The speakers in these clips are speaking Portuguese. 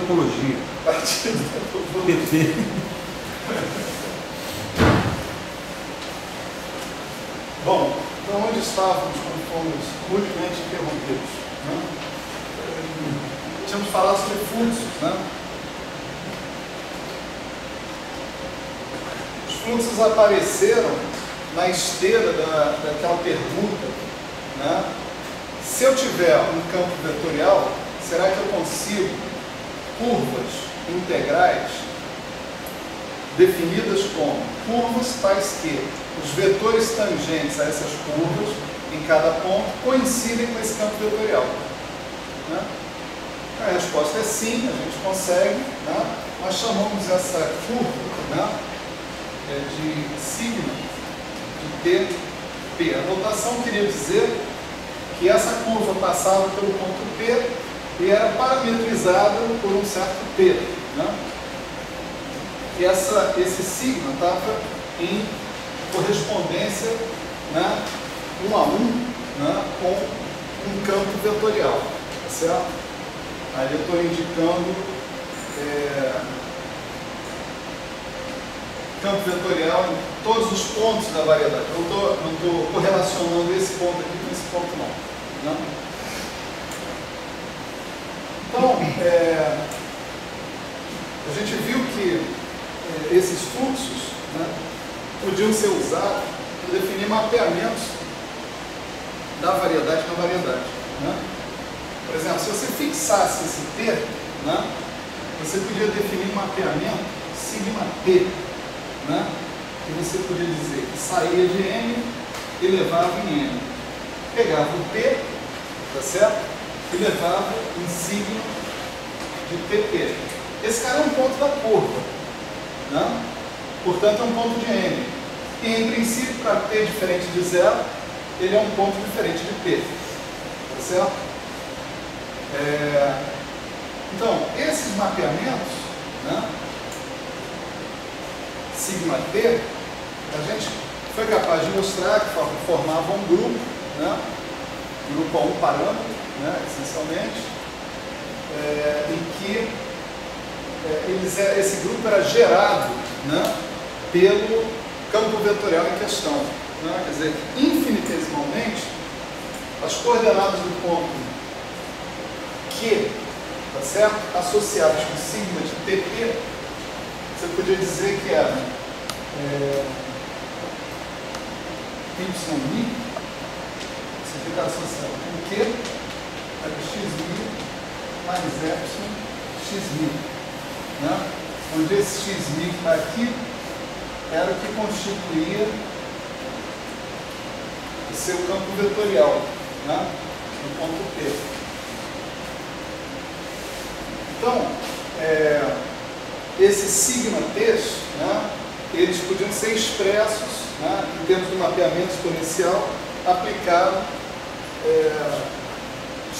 topologia. Partido da topologia. PT. Bom, então onde estávamos quando fomos rudemente interrompidos? Né? Tínhamos falado sobre fluxos, né? Os fluxos apareceram na esteira daquela pergunta, né? Se eu tiver um campo vetorial, será que eu consigo curvas integrais definidas como curvas tais que os vetores tangentes a essas curvas em cada ponto coincidem com esse campo vetorial? Né? A resposta é sim, a gente consegue. Né? Nós chamamos essa curva, né, de sigma de P. A notação queria dizer que essa curva passava pelo ponto P e era parametrizada por um certo P. Né? E esse sigma estava em correspondência, né, 1 a 1, né, com um campo vetorial. Tá certo? Aí eu estou indicando campo vetorial em todos os pontos da variedade. Eu não estou correlacionando esse ponto aqui com esse ponto não. Né? Então, a gente viu que esses fluxos, né, podiam ser usados para definir mapeamentos da variedade na variedade. Né? Por exemplo, se você fixasse esse T, né, você podia definir um mapeamento sigma T, né, que você podia dizer que saía de M e levava em M. Pegava o P, tá certo? E levava em sigma de PP. Esse cara é um ponto da curva, né? Portanto é um ponto de M. E em princípio, para T diferente de zero, ele é um ponto diferente de P. Tá certo? Então, esses mapeamentos, né, sigma T, a gente foi capaz de mostrar que formavam um grupo, né, grupo a um parâmetro, né, essencialmente, em que esse grupo era gerado, né, pelo campo vetorial em questão. Né? Quer dizer, infinitesimalmente, as coordenadas do ponto Q, tá certo? Associadas com sigma de TP, você podia dizer que era YMi, você fica associado com Q, era XMi mais epsilon XMi. Né? Onde esse XMi que está aqui era o que constituía o seu campo vetorial, né, no ponto P. Então, esses sigma T's, né, eles podiam ser expressos, né, em termos de mapeamento exponencial aplicado,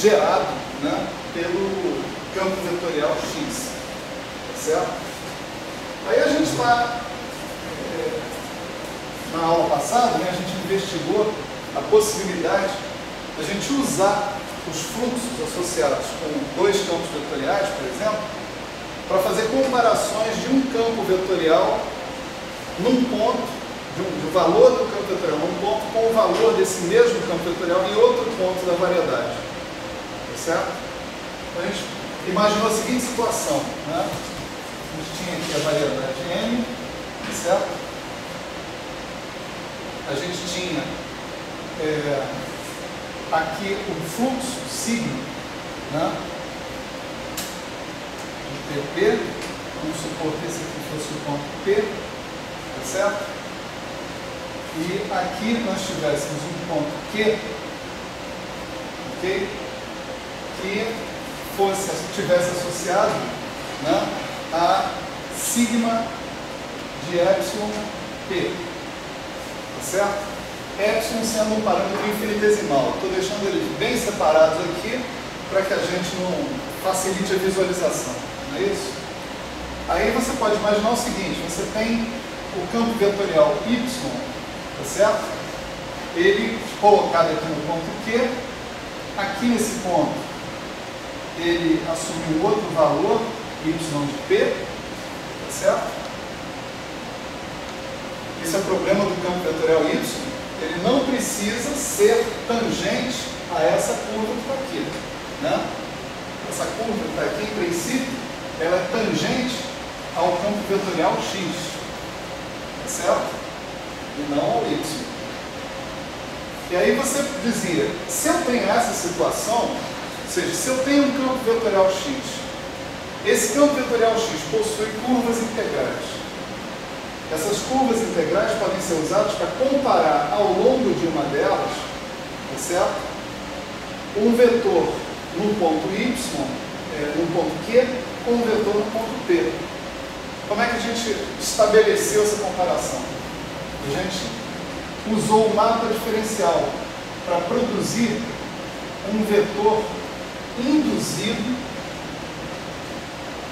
gerado, né, pelo campo vetorial X. Certo? Aí a gente está, na aula passada, né, a gente investigou a possibilidade de a gente usar os fluxos associados com dois campos vetoriais, por exemplo, para fazer comparações de um campo vetorial num ponto, do valor do campo vetorial num ponto com o valor desse mesmo campo vetorial em outro ponto da variedade. Tá certo? Então a gente imaginou a seguinte situação, né? A gente tinha aqui a variedade M, certo? A gente tinha aqui o fluxo sigma, né, de TP. Vamos supor que esse aqui fosse o ponto P, tá certo? E aqui nós tivéssemos um ponto Q, ok? Que tivesse associado, né, a sigma de epsilon P, tá certo? Epsilon sendo um parâmetro infinitesimal. Estou deixando eles bem separados aqui para que a gente não facilite a visualização, não é isso? Aí você pode imaginar o seguinte: você tem o campo vetorial Y, tá certo? Ele colocado aqui no ponto Q, aqui nesse ponto ele assume um outro valor y de P, tá certo? Esse é o problema do campo vetorial y. Ele não precisa ser tangente a essa curva que está aqui, né? Essa curva que está aqui, em princípio, ela é tangente ao campo vetorial x, tá certo? E não ao y. E aí você dizia, se eu tenho essa situação, ou seja, se eu tenho um campo vetorial x, esse campo vetorial x possui curvas integrais. Essas curvas integrais podem ser usadas para comparar ao longo de uma delas, tá certo? Um vetor no ponto y, no ponto q, com um vetor no ponto p. Como é que a gente estabeleceu essa comparação? A gente usou o mapa diferencial para produzir um vetor induzido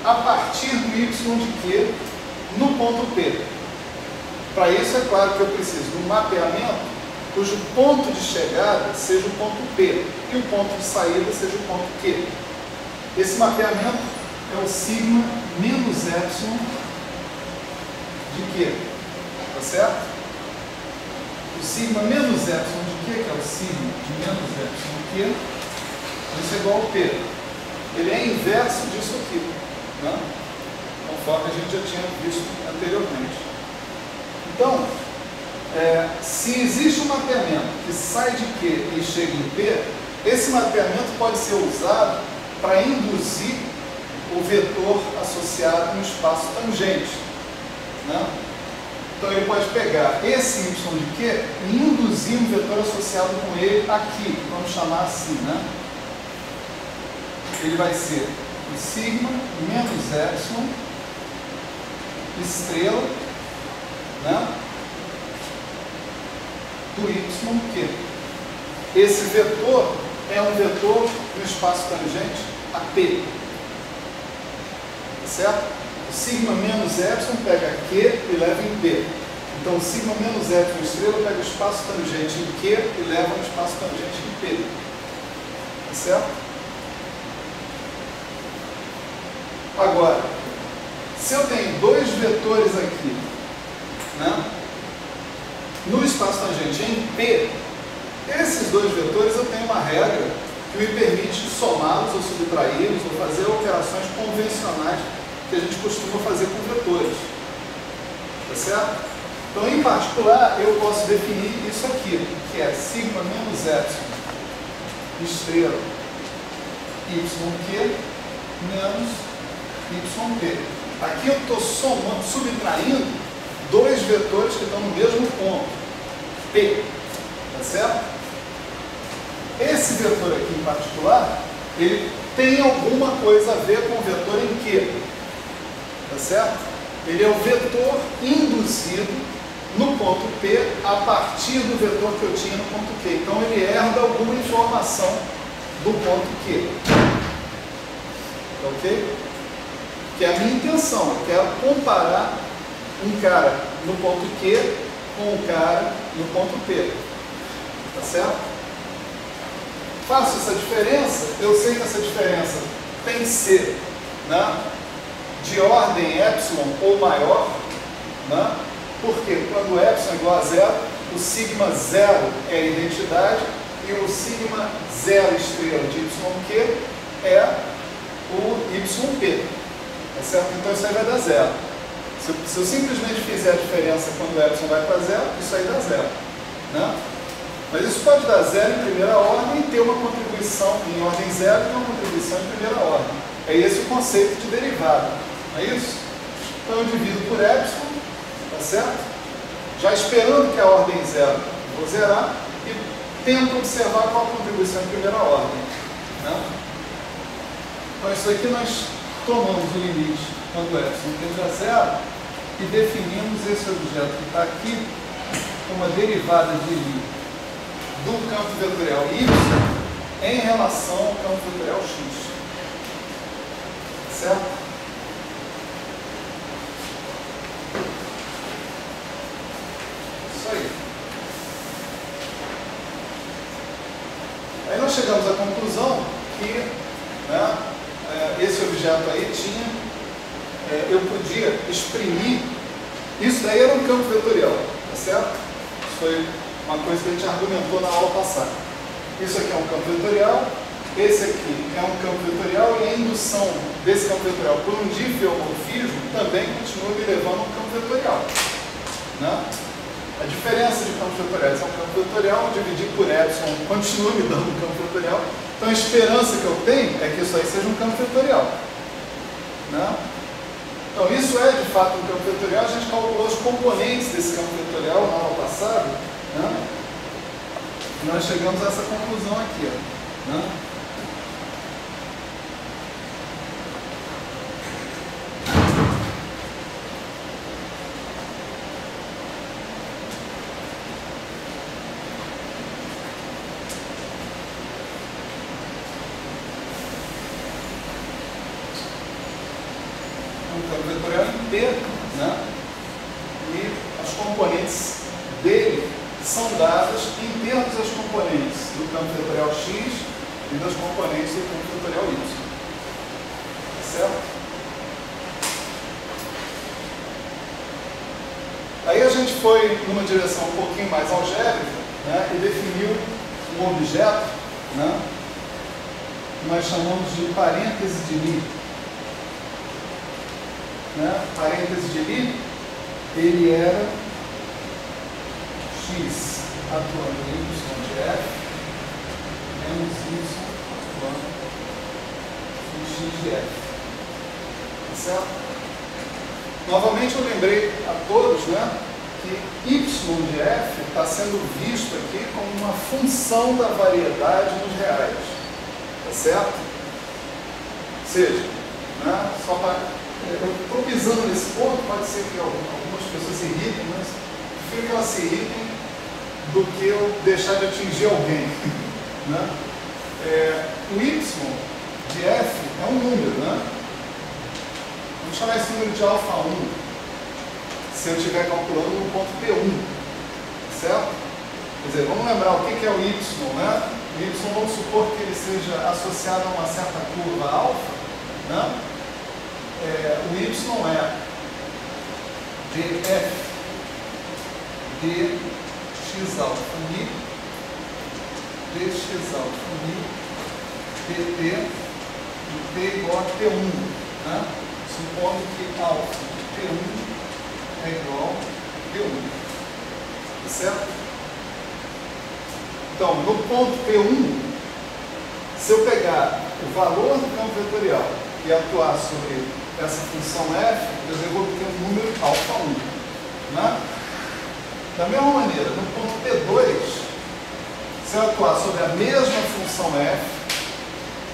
a partir do y de q no ponto P. Para isso, é claro que eu preciso de um mapeamento cujo ponto de chegada seja o ponto P e o ponto de saída seja o ponto Q. Esse mapeamento é o sigma menos epsilon de Q. Tá certo? O sigma menos epsilon de Q, que é o sigma de menos epsilon de Q, isso é igual ao P. Ele é inverso disso aqui, né? Conforme a gente já tinha visto anteriormente. Então, se existe um mapeamento que sai de Q e chega em P, esse mapeamento pode ser usado para induzir o vetor associado no espaço tangente, né? Então ele pode pegar esse y de Q e induzir um vetor associado com ele aqui, vamos chamar assim, né? Ele vai ser o sigma menos epsilon estrela, né, do yq. Esse vetor é um vetor no espaço tangente a P. Certo? O sigma menos epsilon pega Q e leva em P. Então, o sigma menos epsilon estrela pega o espaço tangente em Q e leva no espaço tangente em P. Certo? Agora, se eu tenho dois vetores aqui, né, no espaço tangente em P, esses dois vetores eu tenho uma regra que me permite somá-los ou subtraí-los ou fazer operações convencionais que a gente costuma fazer com vetores. Tá certo? Então, em particular, eu posso definir isso aqui, que é sigma menos epsilon estrela yq menos yp. Aqui eu estou subtraindo dois vetores que estão no mesmo ponto, P, tá certo? Esse vetor aqui em particular, ele tem alguma coisa a ver com o vetor em Q, tá certo? Ele é o vetor induzido no ponto P a partir do vetor que eu tinha no ponto Q. Então ele herda alguma informação do ponto Q. Ok? Que é a minha intenção, eu quero comparar um cara no ponto Q com um cara no ponto P. Tá certo? Faço essa diferença, eu sei que essa diferença tem que ser, né, de ordem epsilon ou maior, né? Porque quando epsilon é igual a zero, o sigma zero é a identidade e o sigma zero estrela de yq é o yp. Tá certo? Então isso aí vai dar zero. Se eu simplesmente fizer a diferença quando o epsilon vai para zero, isso aí dá zero, né? Mas isso pode dar zero em primeira ordem e ter uma contribuição em ordem zero e uma contribuição em primeira ordem. É esse o conceito de derivada, não é isso? Então eu divido por epsilon, tá certo? Já esperando que a ordem zero, vou zerar e tento observar qual a contribuição em primeira ordem, né? Então isso aqui nós tomamos o limite quando epsilon tende a zero e definimos esse objeto que está aqui como uma derivada de do campo vetorial y em relação ao campo vetorial x. Certo? Isso aí. Aí nós chegamos à conclusão que, né, esse objeto aí tinha podia exprimir. Isso daí era um campo vetorial, tá certo? Isso foi uma coisa que a gente argumentou na aula passada. Isso aqui é um campo vetorial, esse aqui é um campo vetorial, e a indução desse campo vetorial por um diffeomorfismo também continua me levando a um campo vetorial, né? A diferença de campos vetoriais é um campo vetorial, dividir por epsilon continua me dando um campo vetorial. Então a esperança que eu tenho é que isso aí seja um campo vetorial, né? Então isso é de fato um campo vetorial. A gente calculou os componentes desse campo vetorial na aula passada, né? E nós chegamos a essa conclusão aqui, ó, né? Um campo vetorial inteiro, né? E as componentes dele são dadas em termos das componentes do campo vetorial X e das componentes do campo vetorial Y. Tá certo? Aí a gente foi numa direção um pouquinho mais algébrica, né? E definiu um objeto, né? Que nós chamamos de parêntese de Lie. Né? Parêntese de Lie, ele era x atuando em y de f menos y atuando em x de f. Tá certo? Novamente eu lembrei a todos, né, que y de f está sendo visto aqui como uma função da variedade nos reais. Tá certo? Ou seja, né, só para... Eu estou pisando nesse ponto, pode ser que algumas pessoas se irritem, mas prefiro que elas se irritem do que eu deixar de atingir alguém, né? O y de f é um número, né? Vamos chamar esse número de alfa 1, se eu estiver calculando no ponto P1, certo? Quer dizer, vamos lembrar o que é o y, né? O y, vamos supor que ele seja associado a uma certa curva alfa, né? O y é df de x alfa mi dx alfa mi dt de t igual a t1, né? Supondo que alfa de t1 é igual a t1. Tá certo? Então, no ponto P1, se eu pegar o valor do campo vetorial e atuar sobre essa função f, eu vou obter um número alfa 1. Né? Da mesma maneira, no ponto P2, se eu atuar sobre a mesma função f,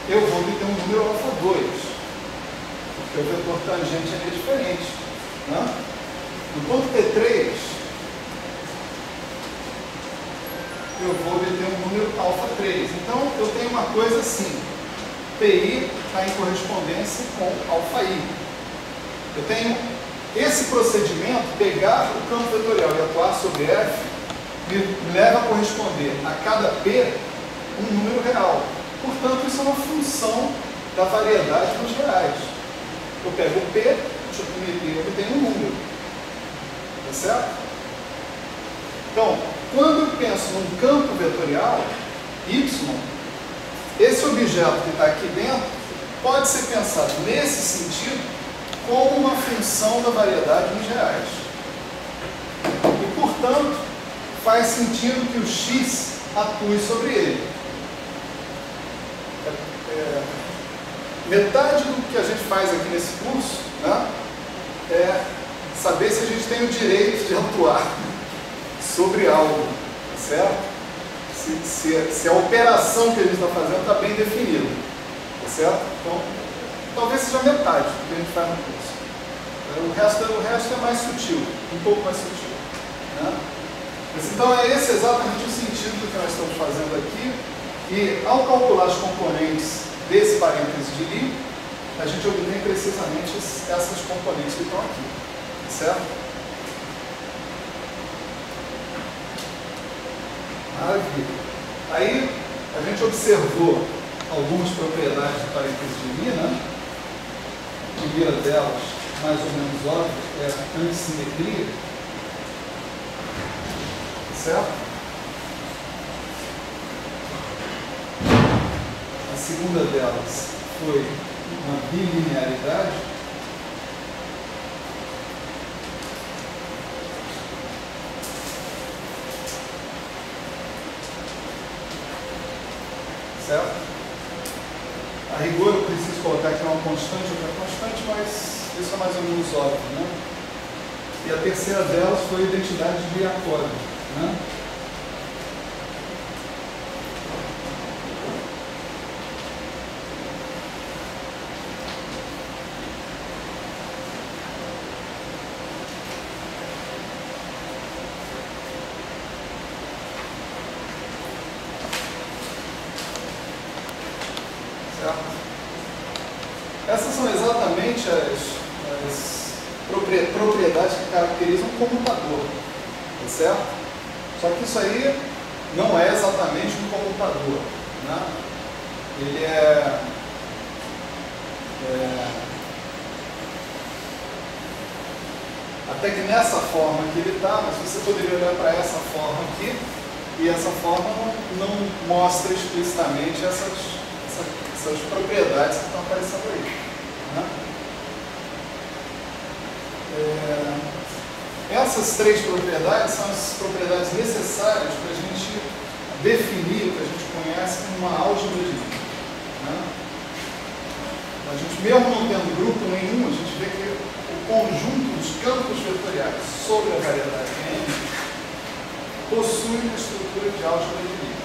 eu vou obter um número alfa 2, porque o vetor tangente é diferente. Né? No ponto P3, eu vou obter um número alfa 3. Então, eu tenho uma coisa assim. Pi está em correspondência com alfa i. Eu tenho esse procedimento, pegar o campo vetorial e atuar sobre f, me leva a corresponder a cada p um número real. Portanto, isso é uma função da variedade nos reais. Eu pego o p, eu obtenho um número. Tá certo? Então, quando eu penso num campo vetorial, y, esse objeto que está aqui dentro pode ser pensado nesse sentido como uma função da variedade nos reais. E, portanto, faz sentido que o x atue sobre ele. Metade do que a gente faz aqui nesse curso, né, é saber se a gente tem o direito de atuar sobre algo, certo? Se a operação que a gente está fazendo está bem definida, tá certo? Então, talvez seja metade do que a gente faz no curso. O resto é mais sutil, um pouco mais sutil. Né? Mas, então, é esse exatamente o sentido do que nós estamos fazendo aqui. E, ao calcular os componentes desse parêntese de Lie, a gente obtém precisamente essas componentes que estão aqui, certo? Maravilha. Aí a gente observou algumas propriedades do parêntese de Lie, né? A primeira delas mais ou menos óbvias é a antissimetria, certo? A segunda delas foi uma bilinearidade, certo? A rigor eu preciso colocar aqui uma constante, outra constante, mas isso é mais ou menos óbvio, né? E a terceira delas foi a identidade de Jacobi, né? Essas são exatamente as propriedades que caracterizam um computador, tá certo? Só que isso aí não é exatamente um computador, né? Ele até que nessa forma que ele está, mas você poderia olhar para essa forma aqui, e essa forma não mostra explicitamente essas propriedades que estão aparecendo aí, né? Essas três propriedades são as propriedades necessárias para a gente definir o que a gente conhece como uma álgebra de Lie, né? A gente, mesmo não tendo grupo nenhum, a gente vê que o conjunto dos campos vetoriais sobre a variedade n possui uma estrutura de álgebra de Lie,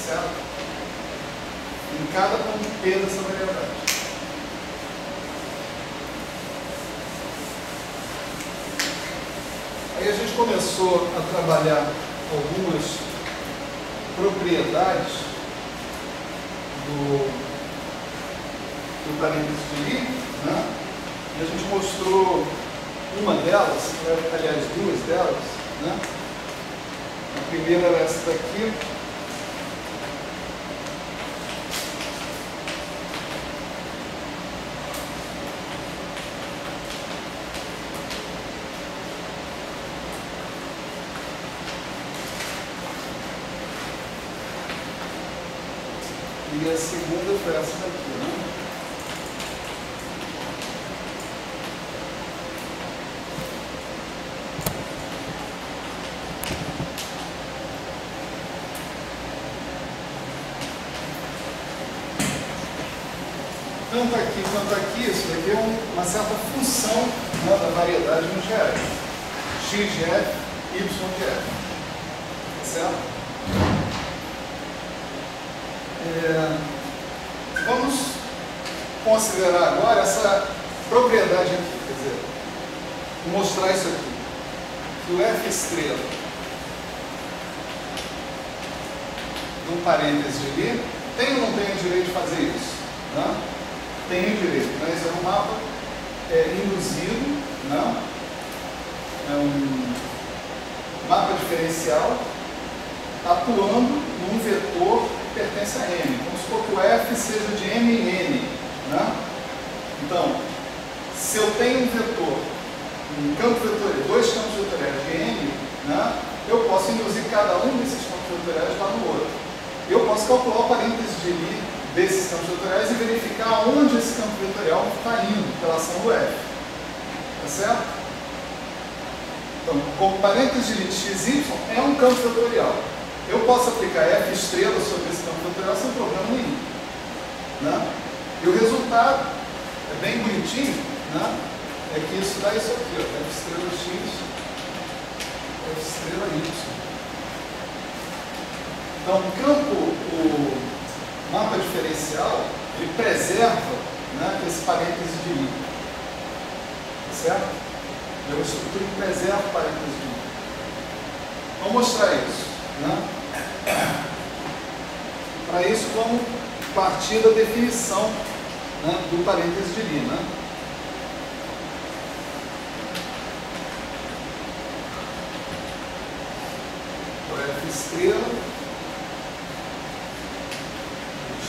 certo? Em cada ponto P dessa variedade. Aí a gente começou a trabalhar algumas propriedades do parênteses de Lie, né? E a gente mostrou uma delas, aliás, duas delas, né? A primeira era essa daqui. E a segunda foi essa daqui, né? Tanto aqui quanto aqui, isso daqui é uma certa função, né, da variedade no GF. X de F, Y de F. Certo? Vamos considerar agora essa propriedade aqui, quer dizer, vou mostrar isso aqui, que o F estrela de um parênteses de Lie, tem ou não tem o direito de fazer isso? Né? Tem o direito, mas é um mapa induzido, né? É um mapa diferencial atuando num vetor que pertence a M. Vamos supor que o F seja de M em N, né? Então, se eu tenho um vetor, um campo vetorial, dois campos vetoriais de N, né, eu posso induzir cada um desses campos vetoriais lá no outro. Eu posso calcular o parênteses de Lie desses campos vetoriais e verificar onde esse campo vetorial está indo em relação ao F. Tá certo? Então, como parênteses de Lie XY é um campo vetorial. Eu posso aplicar F estrela sobre esse campo vetorial sem problema nenhum, né? E o resultado é bem bonitinho, né? É que isso dá isso aqui, ó, F estrela X, F estrela Y. Então, o mapa diferencial, ele preserva, né, esse parêntese de Lie, certo? É uma estrutura que preserva o parêntese de Lie. Vamos mostrar isso, né? Para isso, vamos partir da definição, né, do parêntese de Lie, né? O F estrela X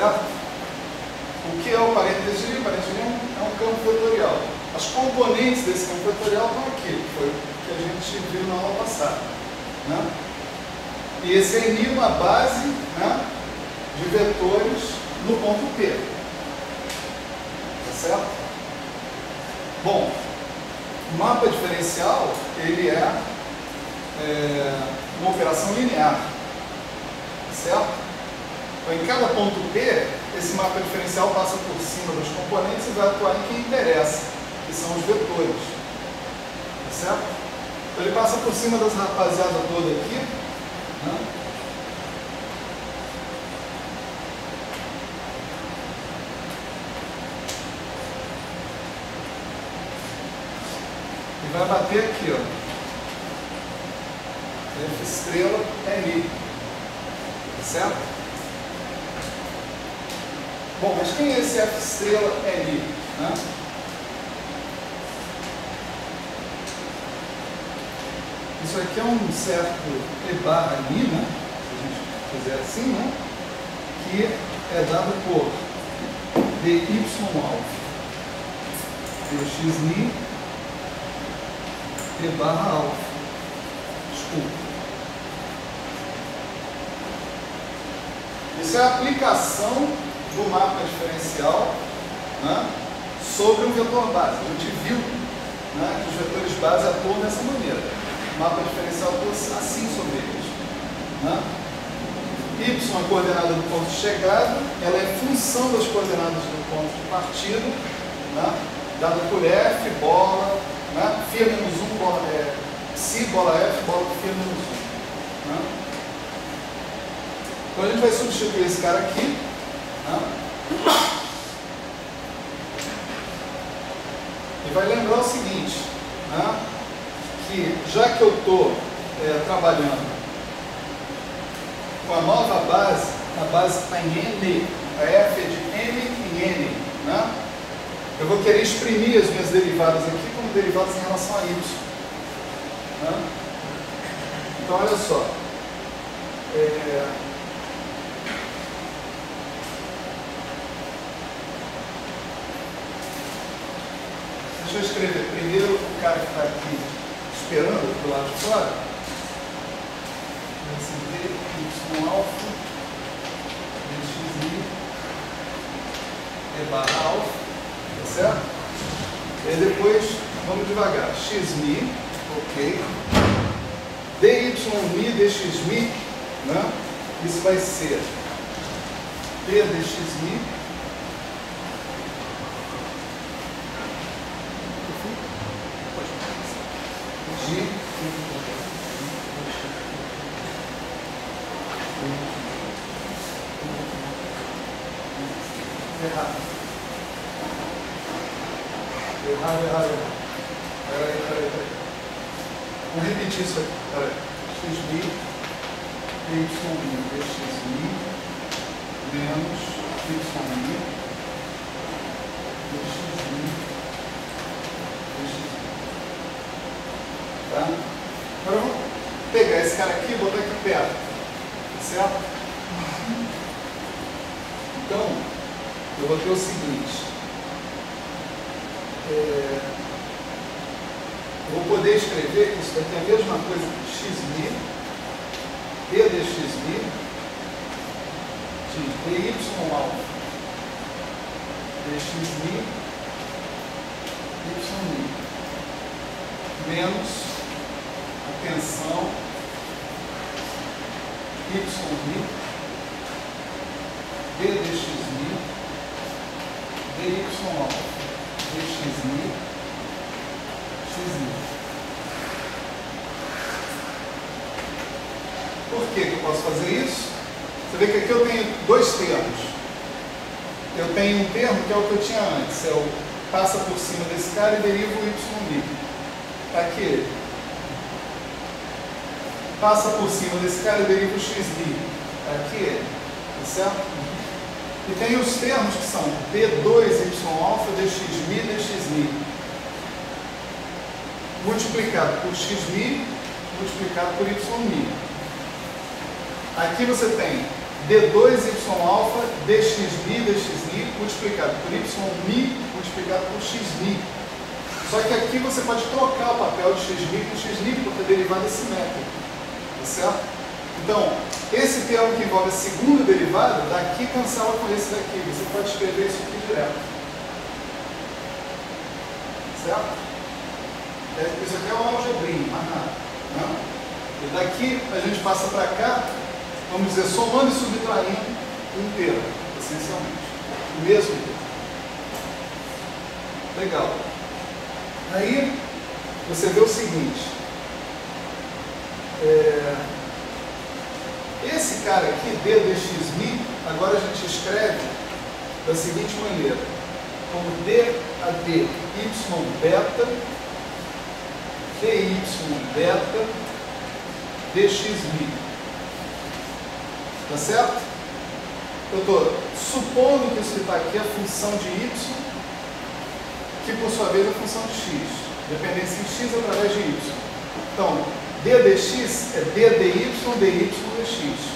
certo? O que é o parênteses de li? O parênteses de li é um campo vetorial. As componentes desse campo vetorial estão aqui, que foi o que a gente viu na aula passada, né? E esse é uma base, né, de vetores no ponto P. Tá certo? Bom, o mapa diferencial, ele é uma operação linear. Tá certo? Então, em cada ponto P, esse mapa diferencial passa por cima dos componentes e vai atuar em quem interessa, que são os vetores. Tá certo? Então, ele passa por cima das rapaziada toda aqui, né? E vai bater aqui, ó. F estrela é li. Tá certo? Bom, mas quem é esse F estrela é li? Né? Isso aqui é um certo E barra li, né? Se a gente fizer assim, né? Que é dado por dy alfa dx li E barra alfa. Desculpa. Isso é a aplicação do mapa diferencial, né, sobre um vetor base. A gente viu, né, que os vetores base atuam dessa maneira. O mapa diferencial atua assim sobre eles. Né? Y é a coordenada do ponto de chegada, ela é função das coordenadas do ponto de partida, né, dada por F, bola, né, φ menos 1, bola, psi, bola F, bola φ menos 1. Né? Então a gente vai substituir esse cara aqui, né? E vai lembrar o seguinte, né? Que já que eu estou trabalhando com a nova base, a base está em N, a F é de M em N, né? Eu vou querer exprimir as minhas derivadas aqui como derivadas em relação a Y. Né? Então olha só. Deixa eu escrever primeiro o cara que está aqui esperando do lado de fora. Y alfa dxi E barra alfa, tá certo? E aí depois vamos devagar. Xmi, ok. Dy dxmi, né? Isso vai ser P dxmi. Errado. Peraí. Vamos repetir isso aqui. Peraí. Xmi, dy dxmi, menos y dxmi, tá? Agora vamos pegar esse cara aqui e botar aqui perto. Certo? Então, eu vou ter o seguinte. Eu vou poder escrever que isso daqui é a mesma coisa que xmi, P dxmi, de dy alfa dxmi, y menos a tensão y d dxmi, dy alfa dxmi, xi. Por que eu posso fazer isso? Você vê que aqui eu tenho dois termos. Eu tenho um termo que é o que eu tinha antes, é o passa por cima desse cara e deriva o y'. Está aqui ele. Passa por cima desse cara e deriva o x'li. Está aqui ele. Tá certo? E tem os termos que são d2y' dxmi dxi. Multiplicado por xmi, multiplicado por y'. Aqui você tem d2y alfa dxmi dxi multiplicado por ymi multiplicado por xmi. Só que aqui você pode trocar o papel de xmi com xni, porque a derivada é simétrica. Tá certo? Então, esse termo que envolve a segunda derivada, daqui cancela com esse daqui. Você pode escrever isso aqui direto. Certo? Isso aqui é uma algebrinha, mais nada. Não? E daqui a gente passa para cá, vamos dizer, somando e subtraindo um termo, essencialmente. O mesmo termo. Legal. Aí, você vê o seguinte. Esse cara aqui, d dxmi, agora a gente escreve da seguinte maneira. Como d a d y beta, dy beta, dxmi. Tá certo? Eu estou supondo que isso que está aqui é a função de y, que por sua vez é a função de x. Dependência em x através de y. Então, d dx é d dy, dy dx.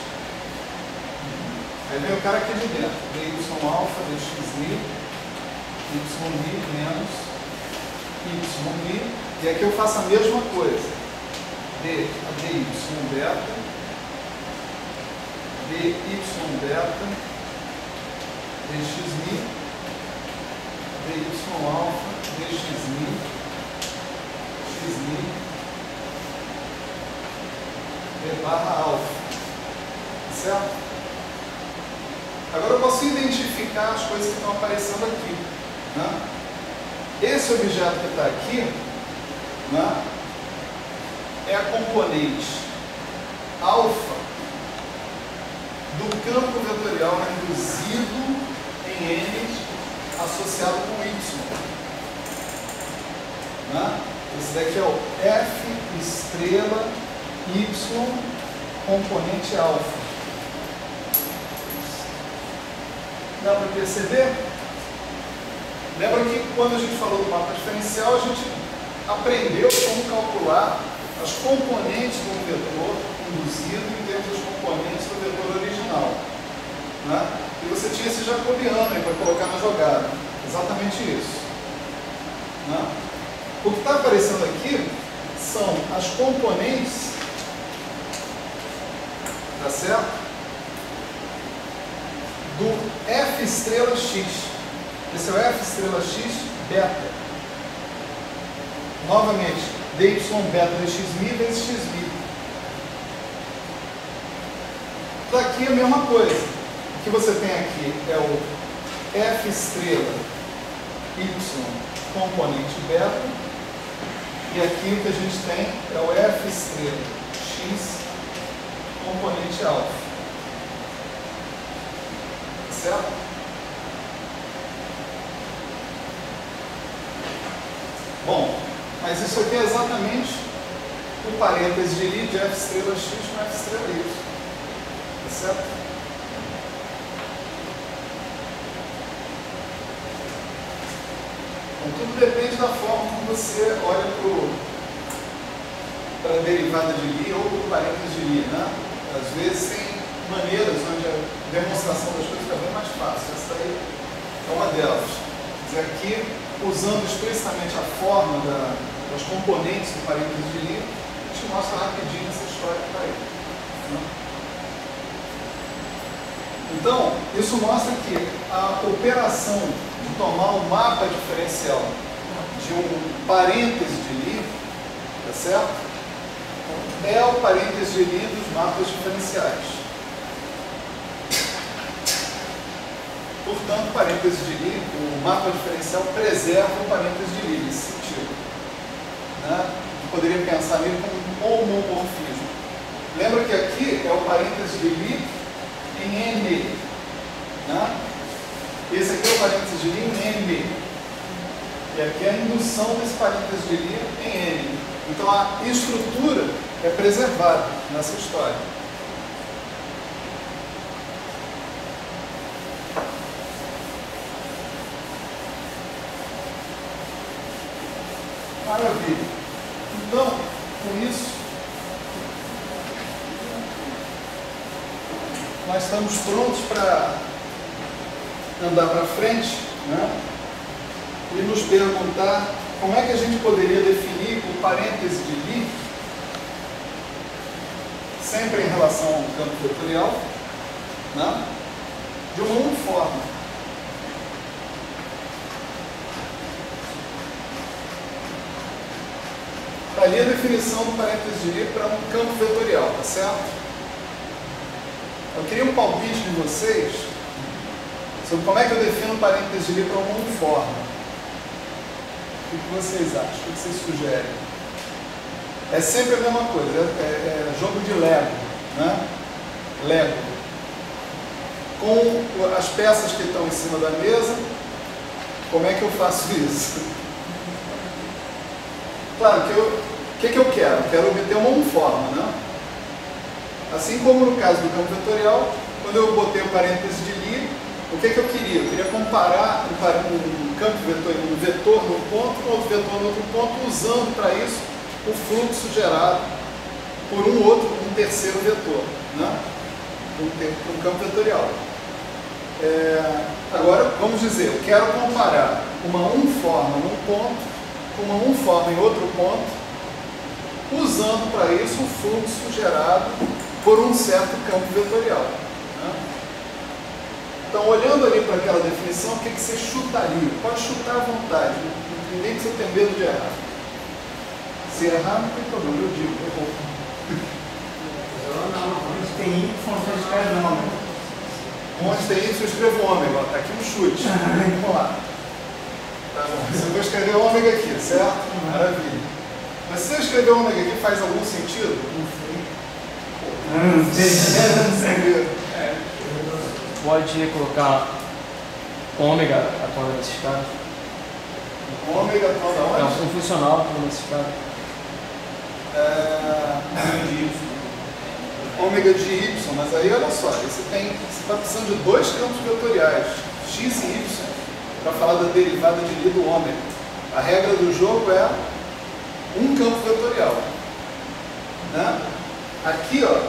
Aí vem o cara aqui de dentro. dy alfa dxi, ymi menos ymi. E aqui eu faço a mesma coisa. d a dy beta, dy beta, dxi, dy alfa dxi, xi, d barra alfa. Certo? Agora eu posso identificar as coisas que estão aparecendo aqui. Né? Esse objeto que está aqui, né, é a componente alfa do campo vetorial induzido em N associado com Y. Né? Esse daqui é o F estrela Y componente alfa. Dá para perceber? Lembra que quando a gente falou do mapa diferencial, a gente aprendeu como calcular as componentes do vetor induzido em termos dos componentes do vetor original. Né? E você tinha esse jacobiano aí para colocar na jogada. Exatamente isso. Né? O que está aparecendo aqui são as componentes, tá certo? Do F estrela X. Esse é o F estrela X beta. Novamente, dy beta dxmi vezes xmi. Daqui a mesma coisa. O que você tem aqui é o F estrela Y componente beta. E aqui o que a gente tem é o F estrela X componente alfa. Certo? Bom, mas isso aqui é exatamente o parêntese de Lie de F estrela X com F estrela Y. Tá certo? Então, tudo depende da forma como você olha para a derivada de Lie ou para o parêntese de Lie, né? Às vezes tem maneiras onde a demonstração das coisas fica bem mais fácil. Essa daí é uma delas. Quer dizer, aqui, usando explicitamente a forma das componentes do parênteses de Lie, a gente mostra rapidinho essa história que está aí. Né? Então, isso mostra que a operação de tomar um mapa diferencial de um parêntese de Lie, tá certo? É o parêntese de Lie dos mapas diferenciais. Portanto, o parêntese de Lie, o mapa diferencial preserva o parêntese de Lie nesse sentido. Né? Poderia pensar nele como um homomorfismo. Lembra que aqui é o parêntese de Lie em N. Né? Esse aqui é o parêntese de Lie em N. E aqui é a indução desse parêntese de Lie em N. Então a estrutura é preservada nessa história. Maravilha. Então, com isso, nós estamos prontos para andar para frente, né? E nos perguntar como é que a gente poderia definir o parêntese de Lie, sempre em relação ao campo vetorial, né? De uma única forma. Está ali a definição do parêntese de Lie para um campo vetorial, tá certo? Eu queria um palpite de vocês sobre como é que eu defino o parêntese de Lie para uma uniforme. O que vocês acham? O que vocês sugerem? É sempre a mesma coisa, é jogo de Lego, né? Lego. Com as peças que estão em cima da mesa, como é que eu faço isso? Claro que o que eu quero? Eu quero obter uma uniforme, né? Assim como no caso do campo vetorial, quando eu botei o parêntese de Lie, o que eu queria? Eu queria comparar um campo vetorial, um vetor num ponto com outro vetor no outro ponto, usando para isso o fluxo gerado por um terceiro vetor, né? Um campo vetorial. Agora, vamos dizer, eu quero comparar uma uniforme num ponto com uma uniforme em outro ponto, usando para isso o fluxo gerado por um certo campo vetorial, né? Então, olhando ali para aquela definição, o que você chutaria? Pode chutar à vontade, ninguém precisa ter medo de errar. Se errar, não tem problema, eu digo, errou. Onde tem Y, você escreve ômega. Onde tem Y, eu escrevo ômega. Está aqui um chute. Vamos lá. Tá bom. Você vai escrever ômega aqui, certo? Maravilha. Mas se eu escrever ômega aqui, faz algum sentido? Não sei. Pode colocar ômega atuando nesse estado? Ômega atuando aonde? Não, um funcional atuando nesse estado. Ômega de Y, mas aí olha só, você está precisando de dois campos vetoriais, X e Y, para falar da derivada de Lie do ômega. A regra do jogo é um campo vetorial, né? Aqui, ó,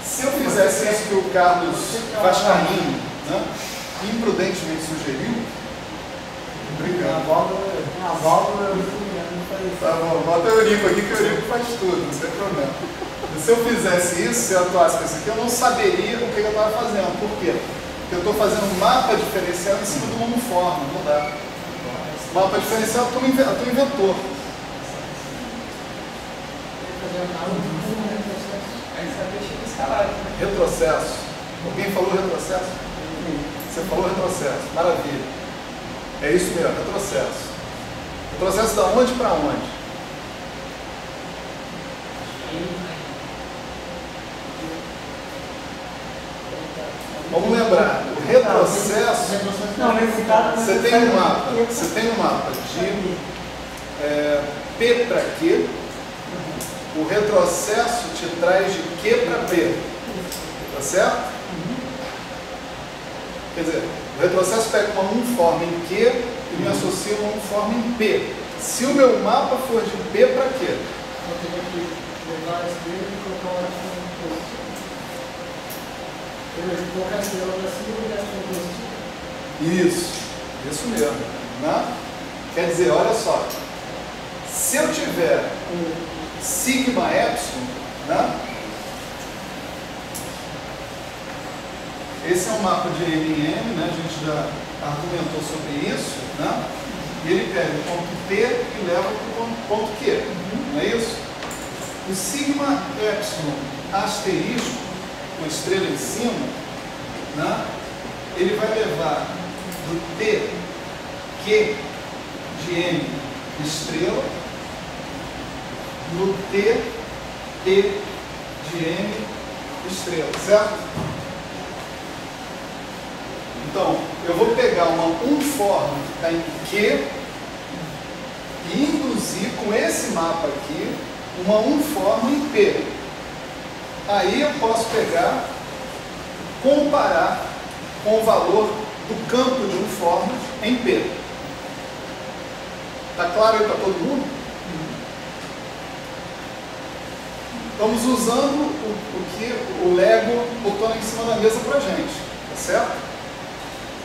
se eu fizesse isso que o Carlos Vascaíno, né, imprudentemente sugeriu, A válvula eu não falei isso. tá bom, bota o Eurico aqui que o Eurico faz tudo, não tem problema. Se eu fizesse isso, se eu atuasse com isso aqui, eu não saberia o que eu estava fazendo. Por quê? Porque eu estou fazendo um mapa diferencial em cima de uma uniforme, não dá. Mapa diferencial, eu estou inventor. Retrocesso. Alguém falou retrocesso? Você falou retrocesso. Maravilha. É isso mesmo, retrocesso. Retrocesso da onde para onde? Vamos lembrar, o retrocesso, você tem um mapa de P para Q, o retrocesso te traz de Q para P, tá certo? Quer dizer, o retrocesso pega uma uniforme em Q e me associa uma uniforme em P. Se o meu mapa for de P para Q, Eu teria que levar a estrela e colocar o átomo positivo. Colocar a estrela para cima e o átomo positivo. isso mesmo, né? Quer dizer, olha só, se eu tiver um sigma epsilon, né? Esse é um mapa de M em M, né? A gente já argumentou sobre isso, né? E ele pega o ponto P e leva para o ponto Q, não é isso? O sigma epsilon asterisco, com estrela em cima, né? Ele vai levar do T, Q de M estrela, no T, P de M estrela, certo? Então, eu vou pegar uma uniforme que está em Q e induzir com esse mapa aqui uma uniforme em P. Aí eu posso pegar, comparar com o valor do campo de uniformes em P. Está claro aí para todo mundo? Estamos usando o que o Lego botou em cima da mesa para a gente, tá certo?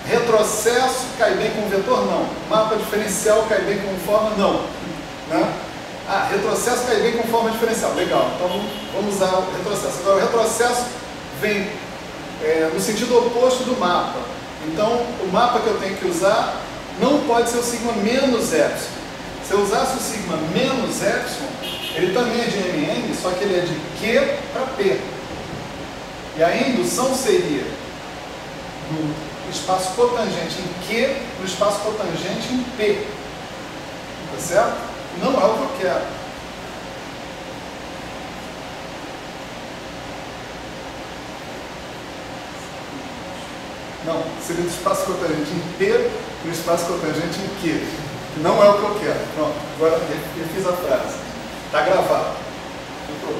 Retrocesso cai bem com vetor? Não. Mapa diferencial cai bem com forma? Não. Né? Ah, retrocesso cai bem com forma diferencial. Legal, então vamos usar o retrocesso. Agora, o retrocesso vem no sentido oposto do mapa. Então, o mapa que eu tenho que usar não pode ser o sigma menos epsilon. Se eu usasse o sigma menos epsilon, ele também é de MM, só que ele é de Q para P. E a indução seria do espaço cotangente em Q no espaço cotangente em P. Tá certo? Não é o que eu quero. Não, seria do espaço cotangente em P no espaço cotangente em Q. Não é o que eu quero. Pronto, agora eu fiz a frase. Está gravado. Não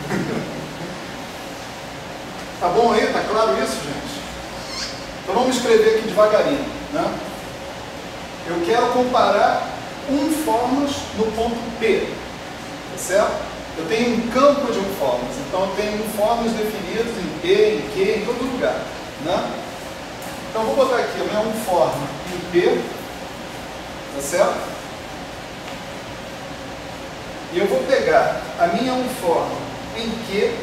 tem problema. Tá bom aí? Tá claro isso, gente? Então vamos escrever aqui devagarinho. Né? Eu quero comparar unformas no ponto P. Tá certo? Eu tenho um campo de unformas. Então eu tenho unformas definidos em P, em Q, em todo lugar. Né? Então vou botar aqui a minha unforma em P. Tá certo? E eu vou pegar a minha unforma em Q,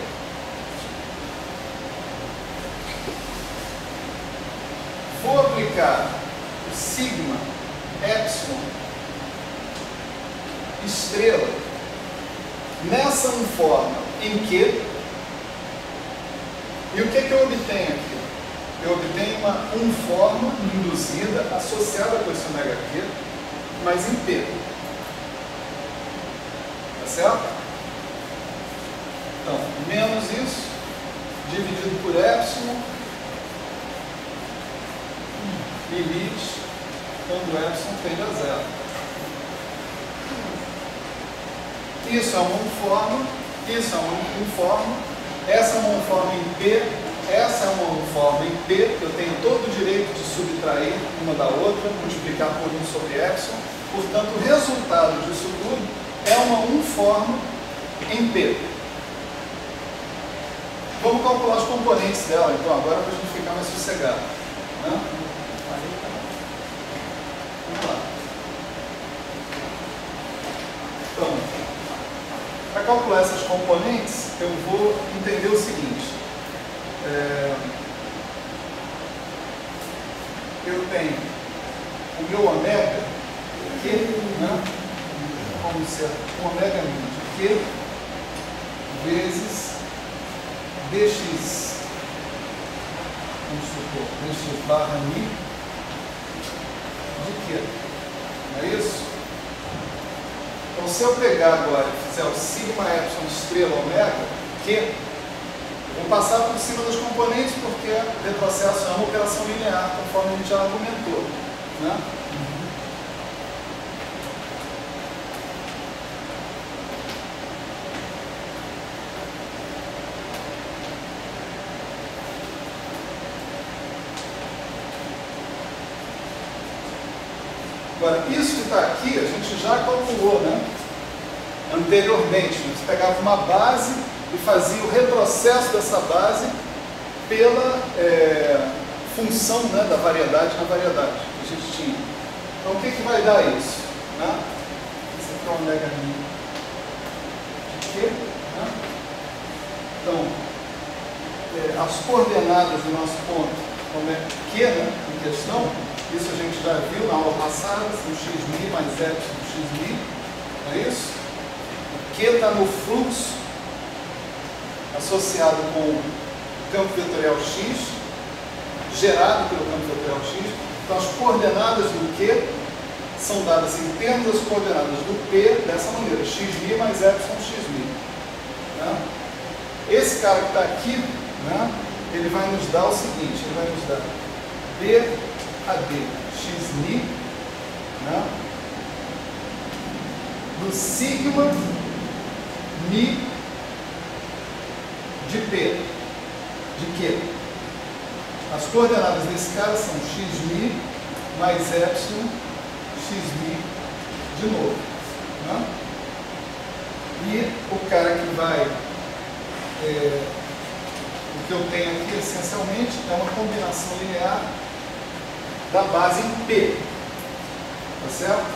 vou aplicar o sigma epsilon estrela nessa unforma em Q, e o que eu obtenho aqui? Eu obtenho uma unforma induzida associada com esse ômega Q, mas em P. Tá certo? Então, menos isso, dividido por epsilon, limite, quando o epsilon tende a zero. Isso é uma unforma, isso é uma unforma, essa é uma unforma em P, essa é uma unforma em P, eu tenho todo o direito de subtrair uma da outra, multiplicar por 1 sobre epsilon, portanto, o resultado disso tudo é uma unforma em P. Vamos calcular os componentes dela, então, agora para a gente ficar mais sossegado. Né? Vamos lá. Então, para calcular essas componentes, eu vou entender o seguinte. Eu tenho o meu ômega, que, né? Vamos ser um ômega de Q vezes dx, vamos supor, dx barra mi de Q. Não é isso? Então, se eu pegar agora e fizer o sigma epsilon estrela ômega, Q, eu vou passar por cima dos componentes, porque retrocesso é uma operação linear, conforme a gente já argumentou. Né? Agora, isso que está aqui, a gente já calculou, né? Anteriormente. Você pegava uma base e fazia o retrocesso dessa base pela função, né, da variedade na variedade que a gente tinha. Então, o que vai dar isso? Né? Esse aqui é o ômega mi de Q. Né? Então, as coordenadas do nosso ponto, como é Q, né, em questão, isso a gente já viu na aula passada, são xmi mais epsilon xmi, não é isso? O Q está no fluxo associado com o campo vetorial x, gerado pelo campo vetorial x. Então, as coordenadas do Q são dadas em termos das coordenadas do P dessa maneira, xmi mais epsilon xmi. Né? Esse cara que está aqui, né, ele vai nos dar o seguinte, ele vai nos dar B AD xmi, né, do sigma mi de P, de Q. As coordenadas desse cara são xmi mais epsilon xmi de novo. Né? E o cara que vai o que eu tenho aqui, essencialmente, é uma combinação linear da base em P. Tá certo?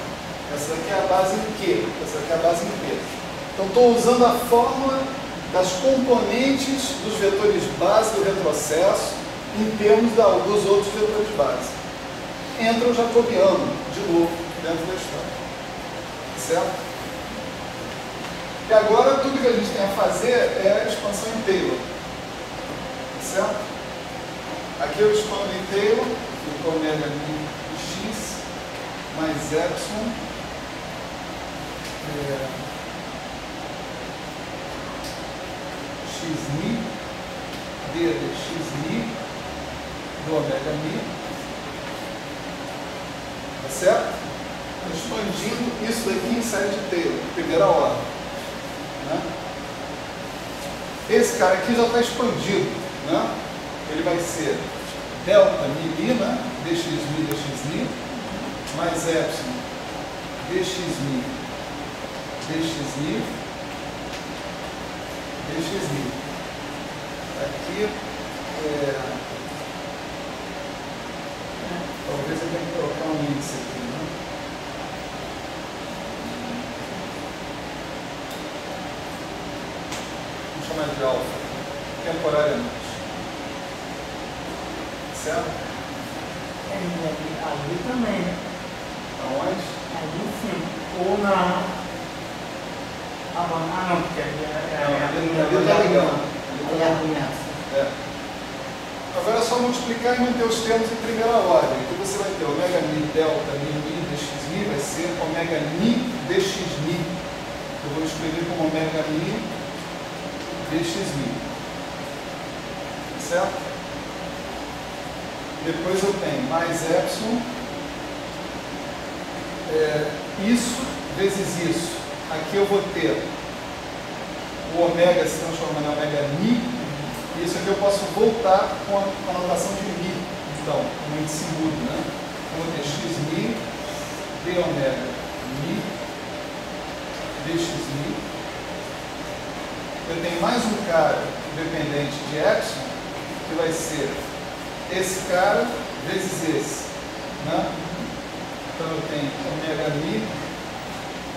Essa aqui é a base em Q. Essa aqui é a base em P. Então, estou usando a fórmula das componentes dos vetores base do retrocesso em termos dos outros vetores base. Entra o jacobiano, de novo, dentro da história. Certo? E agora, tudo que a gente tem a fazer é a expansão em Taylor. Certo? Aqui eu expando em Taylor, fica ômega mi x mais epsilon xni d de xni do ômega mi. Tá certo? Expandindo isso daqui em série de Taylor, primeira ordem. Né? Esse cara aqui já está expandido. Né? Ele vai ser delta mi, né? dx mi dx mais epsilon dx mi dx mi. Aqui talvez eu tenha que colocar um índice aqui, né? Vamos chamar de alfa, temporariamente. Certo? Ali também, né? Aonde? Ali sim. Ou na. Não, porque ali Ali está ligando. Ali é a aliança. Agora é só multiplicar e manter os termos em primeira ordem. Aqui você vai ter ômega mi delta mi dx mi vai ser ômega mi dx mi. Eu vou escrever como ômega mi dx mi. Certo? Depois eu tenho mais epsilon, isso vezes isso. Aqui eu vou ter o ômega se transformando em ômega mi, e isso aqui eu posso voltar com a notação de mi. Então, um índice mudo, né? Eu vou ter x mi, d ômega mi, dx mi. Eu tenho mais um cara dependente de epsilon, que vai ser esse cara vezes esse, né? Então eu tenho ômega mi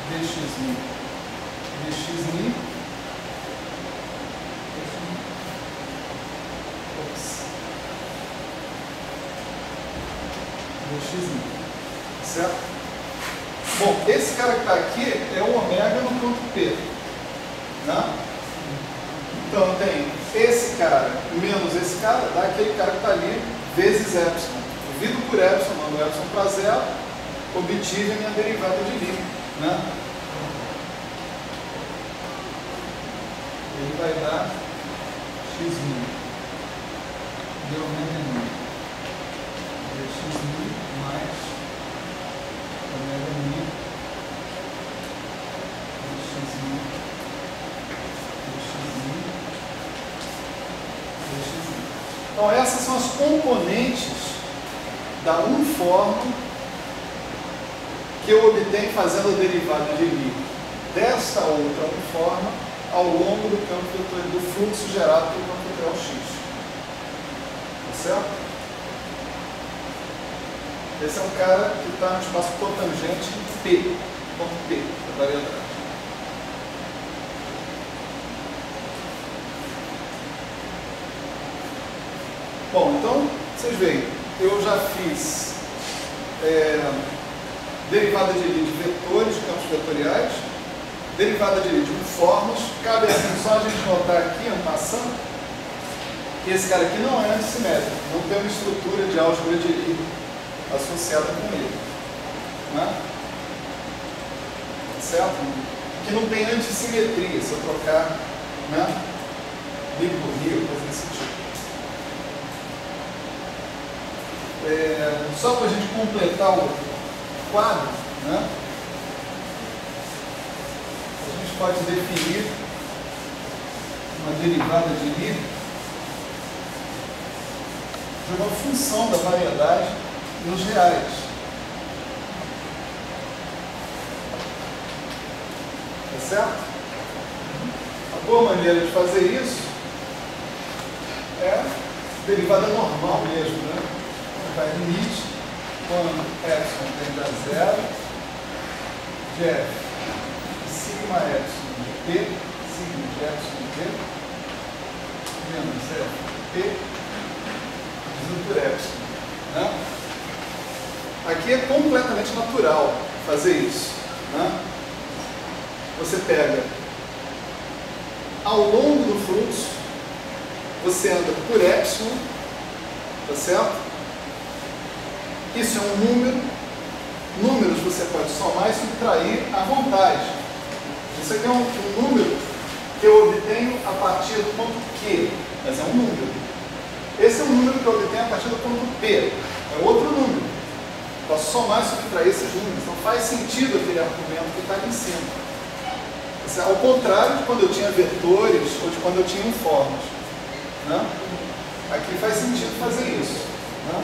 dx mi dx mi dx mi, certo? Bom, esse cara que está aqui é o ômega no campo P, né? Então eu tenho esse cara menos esse cara, dá aquele cara que está ali, vezes epsilon. Divido por epsilon, mando epsilon para zero, obtive a minha derivada de Lie. Né? Ele vai dar x mi de ômega mi dx mi mais ômega mi dx mi dx mi. Então essas são as componentes da uniforme que eu obtenho fazendo a derivada de Lie desta outra uniforme ao longo do campo vetorial, do fluxo gerado pelo campo vetorial X. Tá certo? Esse é um cara que está no espaço cotangente P, ponto P, da variedade. Bom, então, vocês veem, eu já fiz derivada de Lie de vetores, de campos vetoriais, derivada de Lie de uniformes. Cabe assim só a gente notar aqui, passando, que esse cara aqui não é antissimétrico, não tem uma estrutura de álgebra de Lie associada com ele. Né? Certo? Que não tem antissimetria, se eu trocar, né, Lie por Lie, coisa desse tipo. Só para a gente completar o quadro, né, a gente pode definir uma derivada de Lie de uma função da variedade nos reais. Tá certo? A boa maneira de fazer isso é derivada normal mesmo, né? Vai limite quando epsilon tende a zero de f sigma epsilon de p, sigma de epsilon de p, menos f p dividido por epsilon. Né? Aqui é completamente natural fazer isso. Né? Você pega ao longo do fluxo, você anda por epsilon, tá certo? Isso é um número. Números você pode somar e subtrair à vontade. Isso aqui é um número que eu obtenho a partir do ponto Q, mas é um número. Esse é um número que eu obtenho a partir do ponto P, é outro número. Posso somar e subtrair esses números. Então faz sentido aquele argumento que está aqui em cima. Ao contrário de quando eu tinha vetores ou de quando eu tinha informes. Né? Aqui faz sentido fazer isso. Né?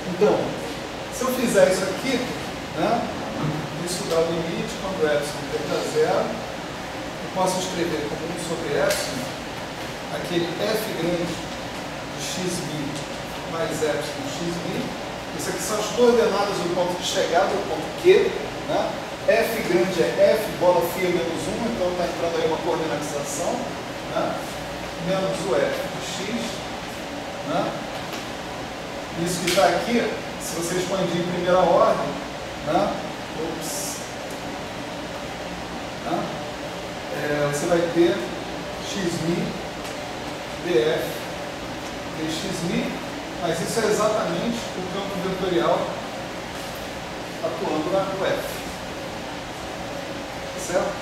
Então, se eu fizer isso aqui, né? Isso dá o limite quando epsilon tende a zero. Eu posso escrever como 1 sobre epsilon aquele f grande de xb mais epsilon xb. Isso aqui são as coordenadas do ponto de chegada, do ponto Q. Né? F grande é F, bola fia menos 1, então está entrando aí uma coordenatização. Né? Menos o F de X. Né? Isso que está aqui, se você expandir em primeira ordem, né? Você vai ter xmi df dxmi, mas isso é exatamente o campo vetorial atuando no F. Certo?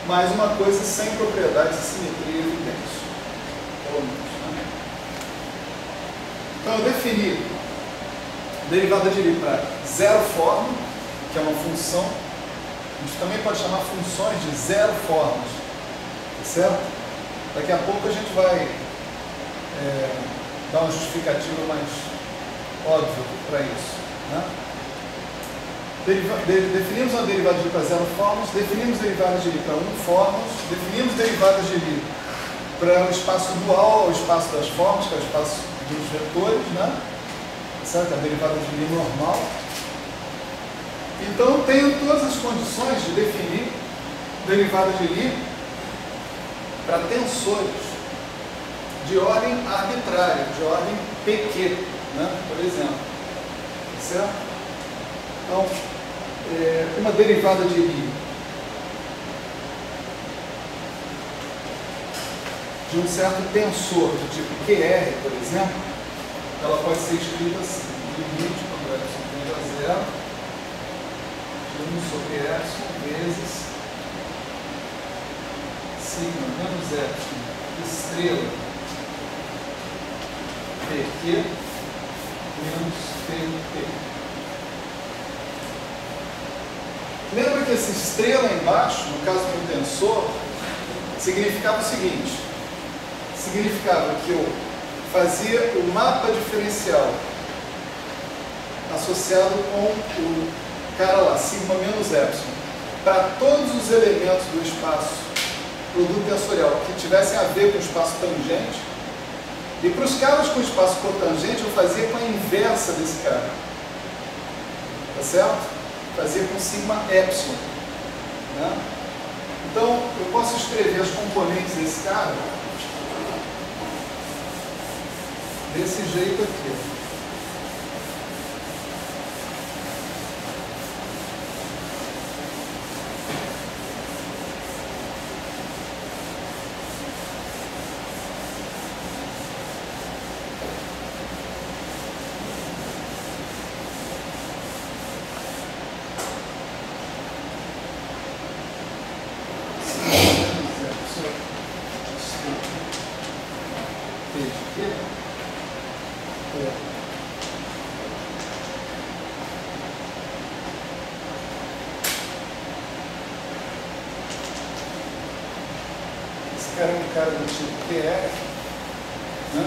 Mais uma coisa sem propriedades de simetria evidentes. Pelo menos, né? Então eu defini derivada de Lie para zero forma, que é uma função. A gente também pode chamar funções de zero formas. Certo? Daqui a pouco a gente vai dar uma justificativa mais óbvia para isso. Né? Definimos uma derivada de Lie para zero formas, definimos derivadas de Lie para 1 formas, definimos derivadas de Lie para o espaço dual, o espaço das formas, que é o espaço dos vetores, né? Certo? A derivada de Lie normal. Então, eu tenho todas as condições de definir derivada de Lie para tensores de ordem arbitrária, de ordem PQ, né? Por exemplo. Certo? Então, uma derivada de Lie de um certo tensor do tipo QR, por exemplo, ela pode ser escrita assim: limite quando epsilon tende a zero de 1 sobre epsilon vezes sigma menos epsilon estrela PQ menos PT. Lembra que essa estrela embaixo, no caso do tensor, significava o seguinte: significava que eu fazia o mapa diferencial associado com o cara lá, sigma menos epsilon, para todos os elementos do espaço produto tensorial que tivessem a ver com o espaço tangente, e para os caras com espaço cotangente eu fazia com a inversa desse cara. Tá certo? Fazia com sigma epsilon. Né? Então, eu posso escrever as componentes desse cara desse jeito aqui. Esse cara é um cara do tipo QR, né?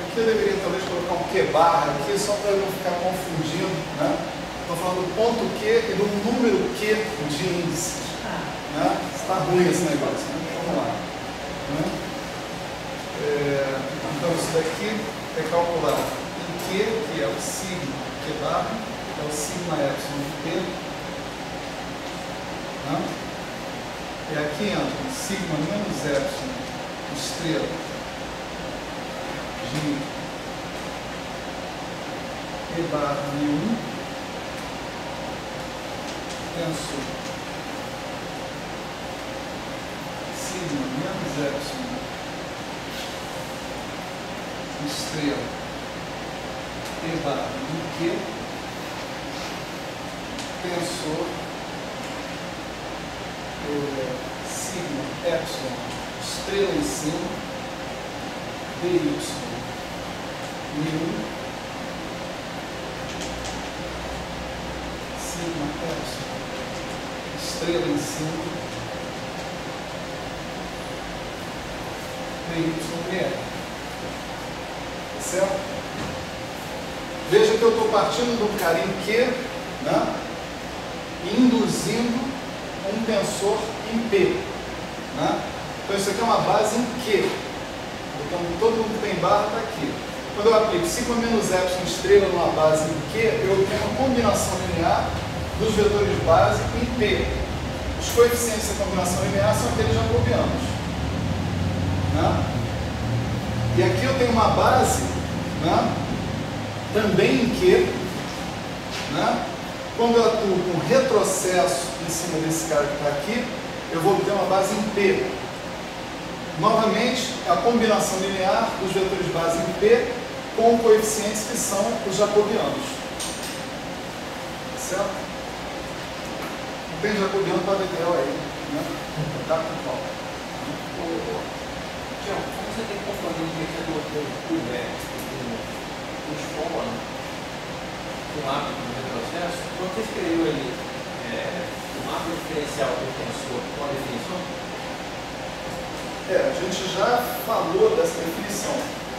Aqui eu deveria talvez colocar um Q barra aqui, só para não ficar confundindo, né? Estou falando do ponto Q e do número Q de índices, né? Está ruim esse negócio, né? Vamos lá. Né? Então isso daqui é calcular em Q, que é o sigma Q barra, é o sigma epsilon de P. Né? E aqui entra o sigma menos epsilon estrela de E barra μ1 tensor sigma menos epsilon estrela E barra μ tensor sigma epsilon estrela em cima dy μ1 sigma epsilon estrela em cima dy certo? Veja que eu estou partindo de um cara em Q, né? E induzindo um tensor em P, né? Então isso aqui é uma base em Q. Então todo mundo que tem barra está aqui. Quando eu aplico sigma menos epsilon estrela numa base em Q, eu tenho uma combinação linear dos vetores base em P. Os coeficientes da combinação linear são aqueles jacobianos. Né? E aqui eu tenho uma base, né? Também em Q. Né? Quando eu atuo com retrocesso em cima desse cara que está aqui, eu vou ter uma base em P. Novamente, a combinação linear dos vetores base em P com coeficientes que são os jacobianos. Certo? Não tem jacobiano para VDL aí, né? Tá com qual? Tião, como você tem componente de vencedor com os fórmulas, com o hábito do retrocesso, quando você escreveu ali o mapa diferencial do tensor com a definição? A gente já falou dessa definição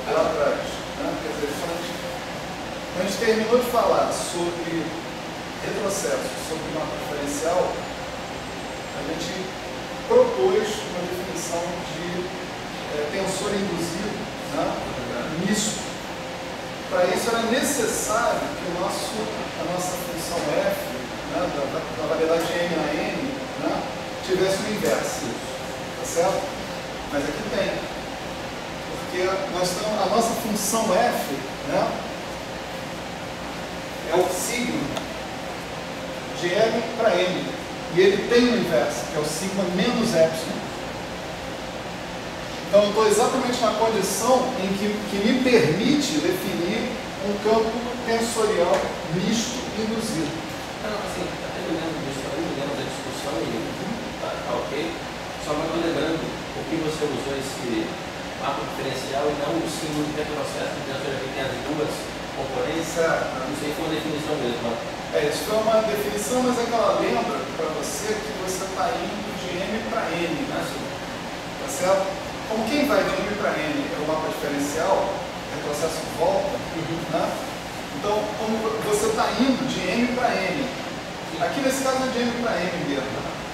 lá atrás. Né? Quer dizer, a gente terminou de falar sobre retrocesso, sobre mapa diferencial, a gente propôs uma definição de tensor induzido, né? Misto. Para isso era necessário que a nossa função f, né, da variedade de m na n, né, tivesse um inverso. Tá certo? Mas aqui tem. Porque nós temos a nossa função f, né, é o sigma de m para n. E ele tem um inverso, que é o sigma menos epsilon. Então eu estou exatamente na condição em que me permite definir um campo tensorial misto induzido. Não, assim, até me lembro disso, eu me lembro da discussão e tá ok. Só que eu estou lembrando por que você usou esse mapa diferencial e não o símbolo de retrocesso, que tem as duas componentes. Não sei se foi uma definição mesmo. Isso foi uma definição, mas é que ela lembra para você que você está indo de m para n, né? Tá certo? Como quem vai de m para n é o mapa diferencial, retrocesso volta, né? Então, como você está indo de m para n, aqui nesse caso é de m para n mesmo,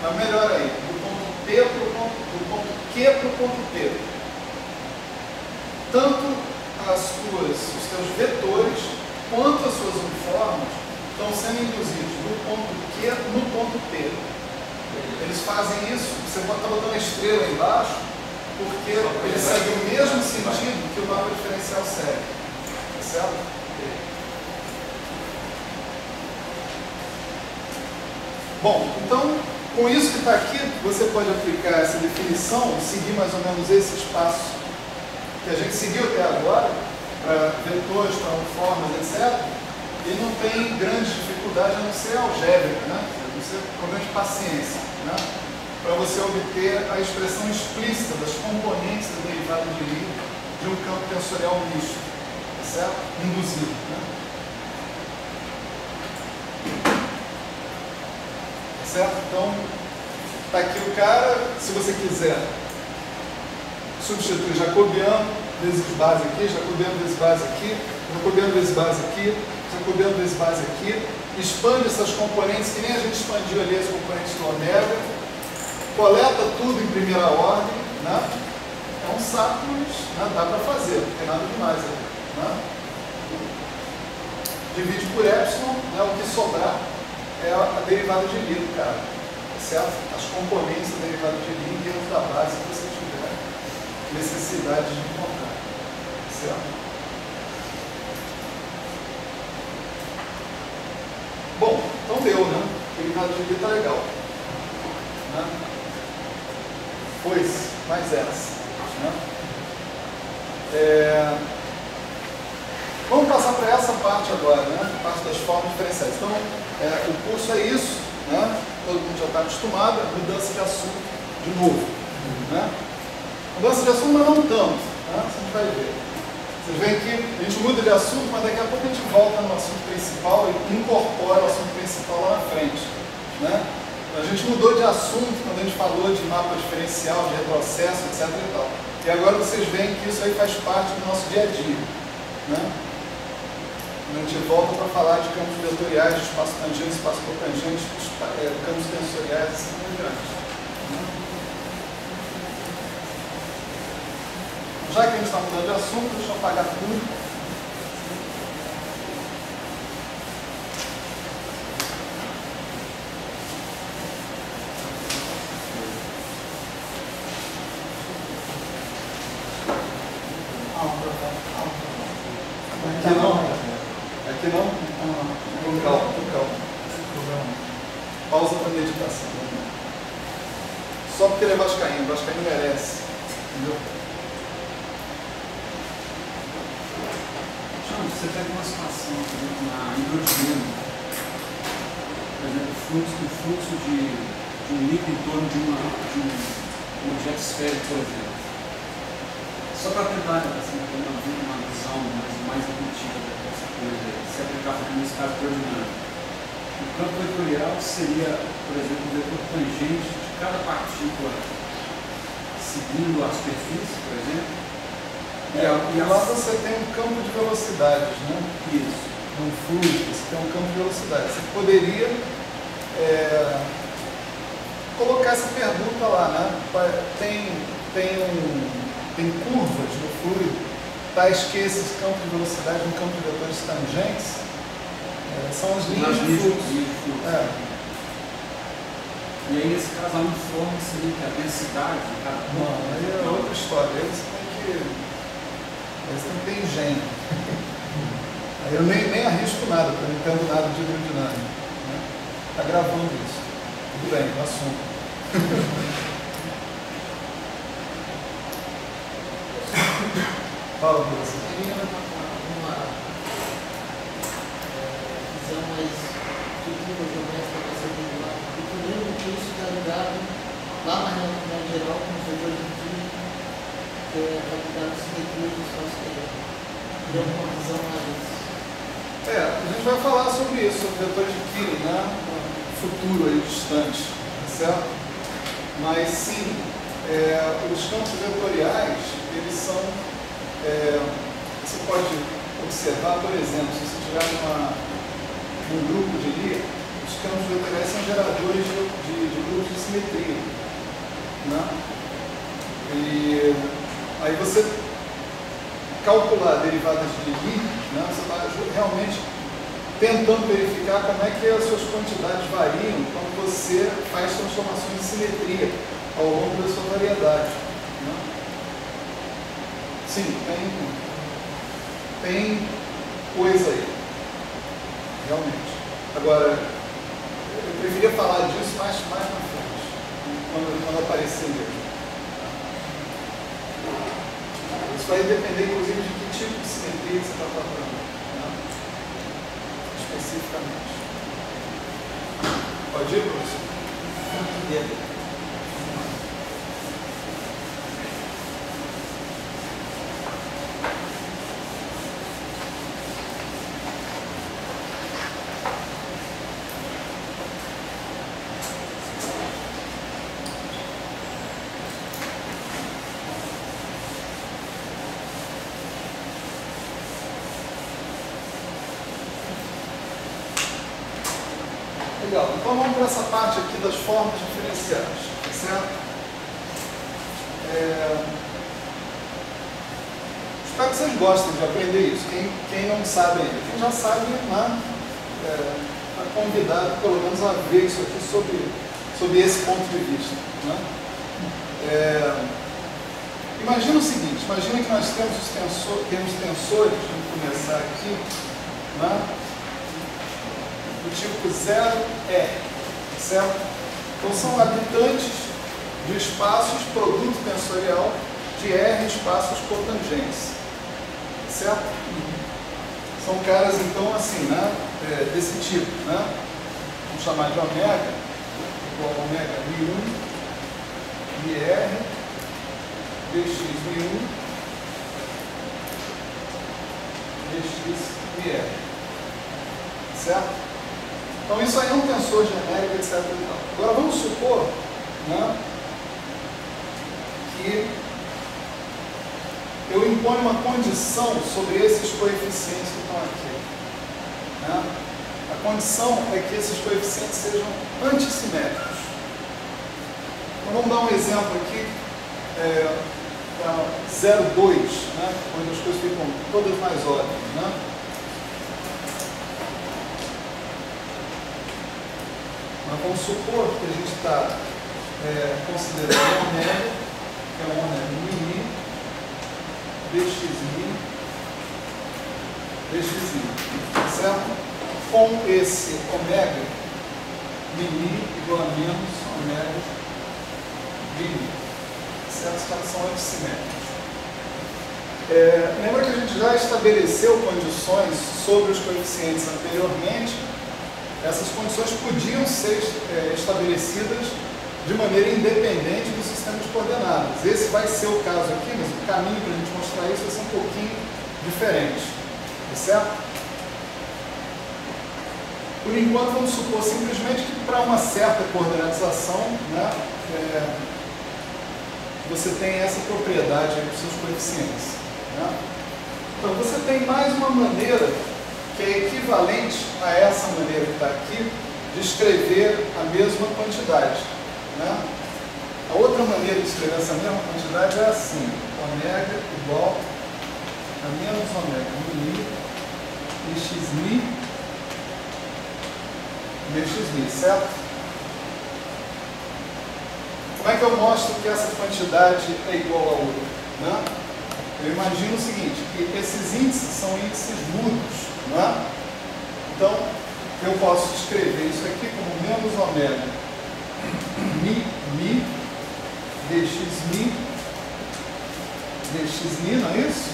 mas melhor aí, do ponto P do ponto Q para o ponto P. Tanto os seus vetores quanto as suas uniformes estão sendo induzidos do ponto Q no ponto P. Eles fazem isso, você está botando a estrela embaixo, porque ele segue o mesmo sentido que o mapa diferencial segue. Tá certo? Bom, então, com isso que está aqui, você pode aplicar essa definição e seguir mais ou menos esse espaço que a gente seguiu até agora, para vetores, para uniformes, etc. E não tem grande dificuldade a não ser algébrica, né? A não ser problema de paciência, né? Para você obter a expressão explícita das componentes da derivada de Lie de um campo tensorial misto, tá certo? Induzido, né? Tá certo? Então, está aqui o cara, se você quiser substituir jacobiano vezes base aqui, jacobiano vezes base aqui, jacobiano vezes base aqui, jacobiano vezes base aqui, expande essas componentes, que nem a gente expandiu ali as componentes do ômega, coleta tudo em primeira ordem, né? É um saco, mas né, dá para fazer, não tem nada demais ali. Né? Divide por epsilon, né, o que sobrar é a derivada de Lie, cara. Certo? As componentes da derivada de Lie dentro da base que você tiver necessidade de encontrar. Certo? Bom, então deu, né? A derivada de Lie está legal. Né? Pois, mais essa. Né? Vamos passar para essa parte agora, né? A parte das formas diferenciais. Então, o curso é isso, né? Todo mundo já está acostumado, mudança de assunto de novo. Né? Mudança de assunto, mas não tanto. Né? Você vai ver. Vocês veem que a gente muda de assunto, mas daqui a pouco a gente volta no assunto principal e incorpora o assunto principal lá na frente. Né? A gente mudou de assunto quando a gente falou de mapa diferencial, de retrocesso, etc. E tal. E agora vocês veem que isso aí faz parte do nosso dia a dia. Né? A gente volta para falar de campos vetoriais, de espaço tangente, espaço cotangente, campos tensoriais e assim por diante. Já que a gente está mudando de assunto, deixa eu apagar tudo. Aqui não? Aqui não? Com calma, com calma. Pausa para meditação. Só porque ele é vascaíno merece. Entendeu? Você pega uma situação na hidrogênio, por exemplo, o fluxo de um líquido em torno de um objeto esférico, por exemplo. Só para tentar uma visão mais intuitiva dessa coisa, se aplicar nesse caso hidrodinâmico. O campo vetorial seria, por exemplo, o vetor tangente de cada partícula seguindo a superfície, por exemplo. E lá você tem um campo de velocidades, né? Isso. Um fluido, você tem um campo de velocidade. Você poderia colocar essa pergunta lá, né? Tem curvas no fluido, tais que esses campos de velocidade no campo de vetores tangentes são as linhas de fluxo. E aí, nesse caso, a uniforme seria a densidade de cada ponto. Não, aí é outra história. Aí você tem que ter engenho. Aí eu nem arrisco nada, porque eu não entendo nada de hidrodinâmica. Está gravando isso. Tudo bem, eu assumo. Fala, Bruno. Eu queria uma visão mais figura geométrica para ser regular. O problema que isso está ligado lá na realidade geral com os vetores de física, que é ligado à simetria do espaço-tempo. Deu uma visão mais. A gente vai falar sobre isso, sobre vetores de Killing, né? Futuro aí, distante, certo? Mas sim, os campos vetoriais, eles são. Você pode observar, por exemplo, se você tiver num grupo de Lie, os campos vetoriais são geradores de grupos de simetria. Né? E aí você calcular derivadas de Lie, né? Você está realmente tentando verificar como é que as suas quantidades variam quando você faz transformações de simetria ao longo da sua variedade. Né? Sim, tem coisa aí, realmente. Agora, eu preferia falar disso mais na frente, quando aparecer mesmo. Isso vai depender, inclusive, de que tipo de simetria você está tratando, né? Especificamente. Pode ir, professor? Legal, então vamos para essa parte aqui das formas diferenciais. certo? Espero que vocês gostem de aprender isso. Quem não sabe ainda, quem já sabe, né, está convidado pelo menos a ver isso aqui sob esse ponto de vista. Né? Imagina o seguinte, imagina que nós temos tensores, vamos começar aqui, né, do tipo 0R, certo? Então são habitantes de espaços produto tensorial de R espaços cotangentes, certo? São caras então assim, né, desse tipo, né? Vamos chamar de ômega, igual a ômega μ1, μr, dx μ1, dx μr, certo? Então isso aí é um tensor genérico, etc. Agora vamos supor, né, que eu imponho uma condição sobre esses coeficientes que estão aqui. Né? A condição é que esses coeficientes sejam antissimétricos. Então vamos dar um exemplo aqui, 0,2, né? Onde as coisas ficam todas mais óbvias. Né? Mas vamos supor que a gente está considerando ômega, que é um ômega μ, dxi, certo? Com esse ômega μ igual a menos ômega μ, certo? Os caras são antissimétricos. Lembra que a gente já estabeleceu condições sobre os coeficientes anteriormente? Essas condições podiam ser estabelecidas de maneira independente do sistema de coordenadas. Esse vai ser o caso aqui, mas o caminho para a gente mostrar isso vai ser um pouquinho diferente. Tá certo? Por enquanto, vamos supor simplesmente que para uma certa coordenatização, né, você tem essa propriedade aí dos seus coeficientes. Né? Então, você tem mais uma maneira que é equivalente a essa maneira que está aqui de escrever a mesma quantidade. Né? A outra maneira de escrever essa mesma quantidade é assim: ômega igual a menos ômega μ dxi dxi, certo? Como é que eu mostro que essa quantidade é igual a outra? Né? Eu imagino o seguinte, que esses índices são índices mudos. Né? Então, eu posso escrever isso aqui como menos ômega μ dxi, não é isso?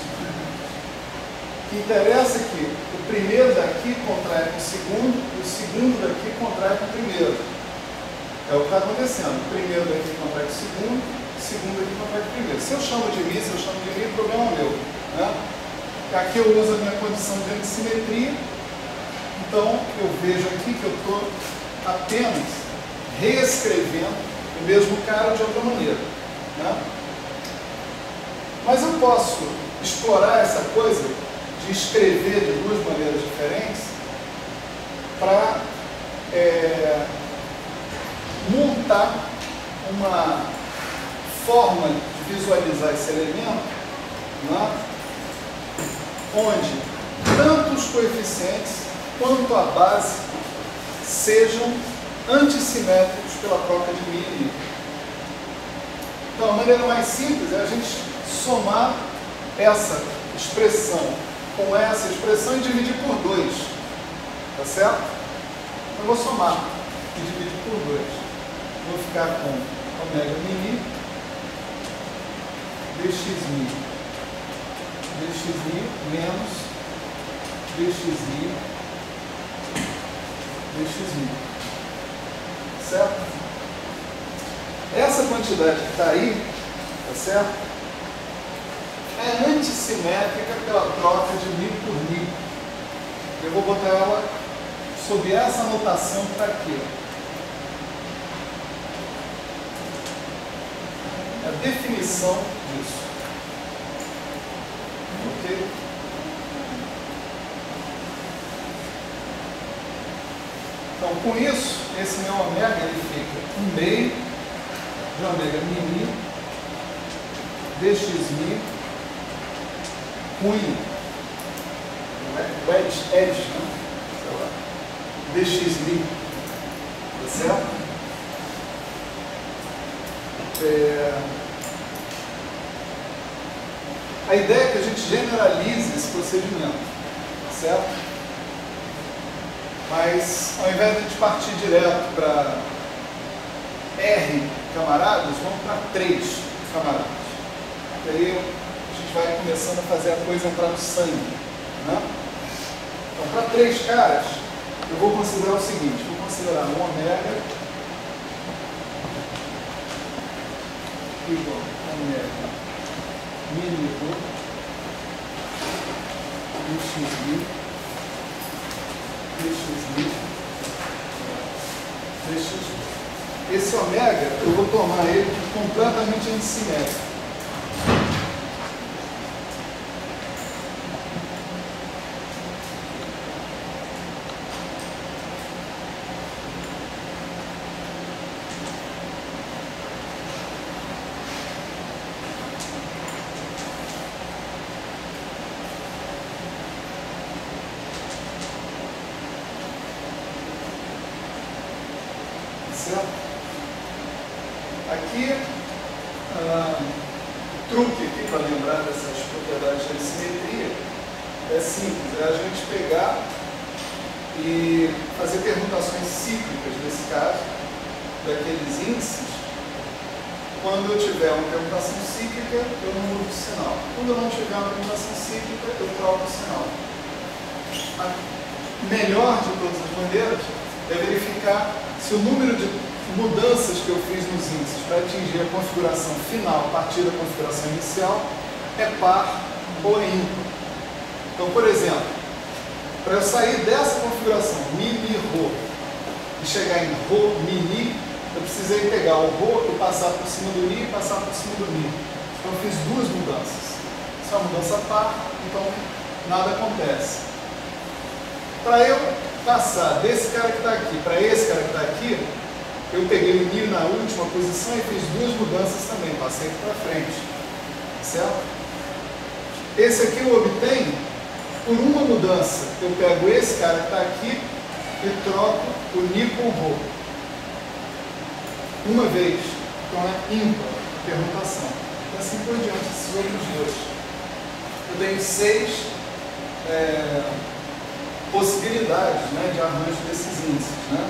O que interessa é que o primeiro daqui contrai com o segundo daqui contrai com o primeiro. É o que está acontecendo. O primeiro daqui contrai com o segundo daqui contrai com o primeiro. Se eu chamo de mi, o problema é meu. Né? Aqui eu uso a minha condição de antissimetria. Então, eu vejo aqui que eu estou apenas reescrevendo o mesmo cara de outra maneira. Né? Mas eu posso explorar essa coisa de escrever de duas maneiras diferentes para montar uma forma de visualizar esse elemento, né, onde tanto os coeficientes quanto a base sejam antissimétricos pela troca de μ e μ. Então, a maneira mais simples é a gente somar essa expressão com essa expressão e dividir por 2. Tá certo? Eu vou somar e dividir por 2. Vou ficar com ômega μ dxi menos dxi. Certo? Essa quantidade que está aí, tá certo? É antissimétrica pela troca de μ por μ. Eu vou botar ela sob essa notação que está aqui. É a definição disso. Ok? Então, com isso, esse meu ômega ele fica 1/2 de ômega mi dxmi cunho edge, né? Sei lá, dxmi, tá certo? A ideia é que a gente generalize esse procedimento, tá certo? Mas ao invés de a gente partir direto para R camaradas, vamos para 3 camaradas. E aí a gente vai começando a fazer a coisa entrar no sangue, né? Então, para 3 caras, eu vou considerar o seguinte: vou considerar um ômega igual a ômega mínimo dxmi dxmi. Esse ômega, eu vou tomar ele completamente antissimétrico. Aqui, o truque aqui para lembrar dessas propriedades de simetria é simples, é a gente pegar e fazer permutações cíclicas, nesse caso, daqueles índices. Quando eu tiver uma permutação cíclica, eu não mudo o sinal. Quando eu não tiver uma permutação cíclica, eu troco o sinal. A melhor de todas as maneiras é verificar se o número de mudanças que eu fiz nos índices para atingir a configuração final a partir da configuração inicial é par ou é ímpar. Então, por exemplo, para eu sair dessa configuração mi-mi-rho e chegar em rho-mi-mi, eu precisei pegar o rho e passar por cima do mi e passar por cima do mi. Então eu fiz 2 mudanças. Isso é uma mudança par, então nada acontece. Para eu passar desse cara que está aqui para esse cara que está aqui, eu peguei o mi na última posição e fiz 2 mudanças também, passei para frente, certo? Esse aqui eu obtenho por uma mudança. Eu pego esse cara que está aqui e troco o mi com o rho. Uma vez, então é ímpar a permutação. E assim por diante, esses outros 2. Eu tenho 6 possibilidades, né, de arranjo desses índices, né?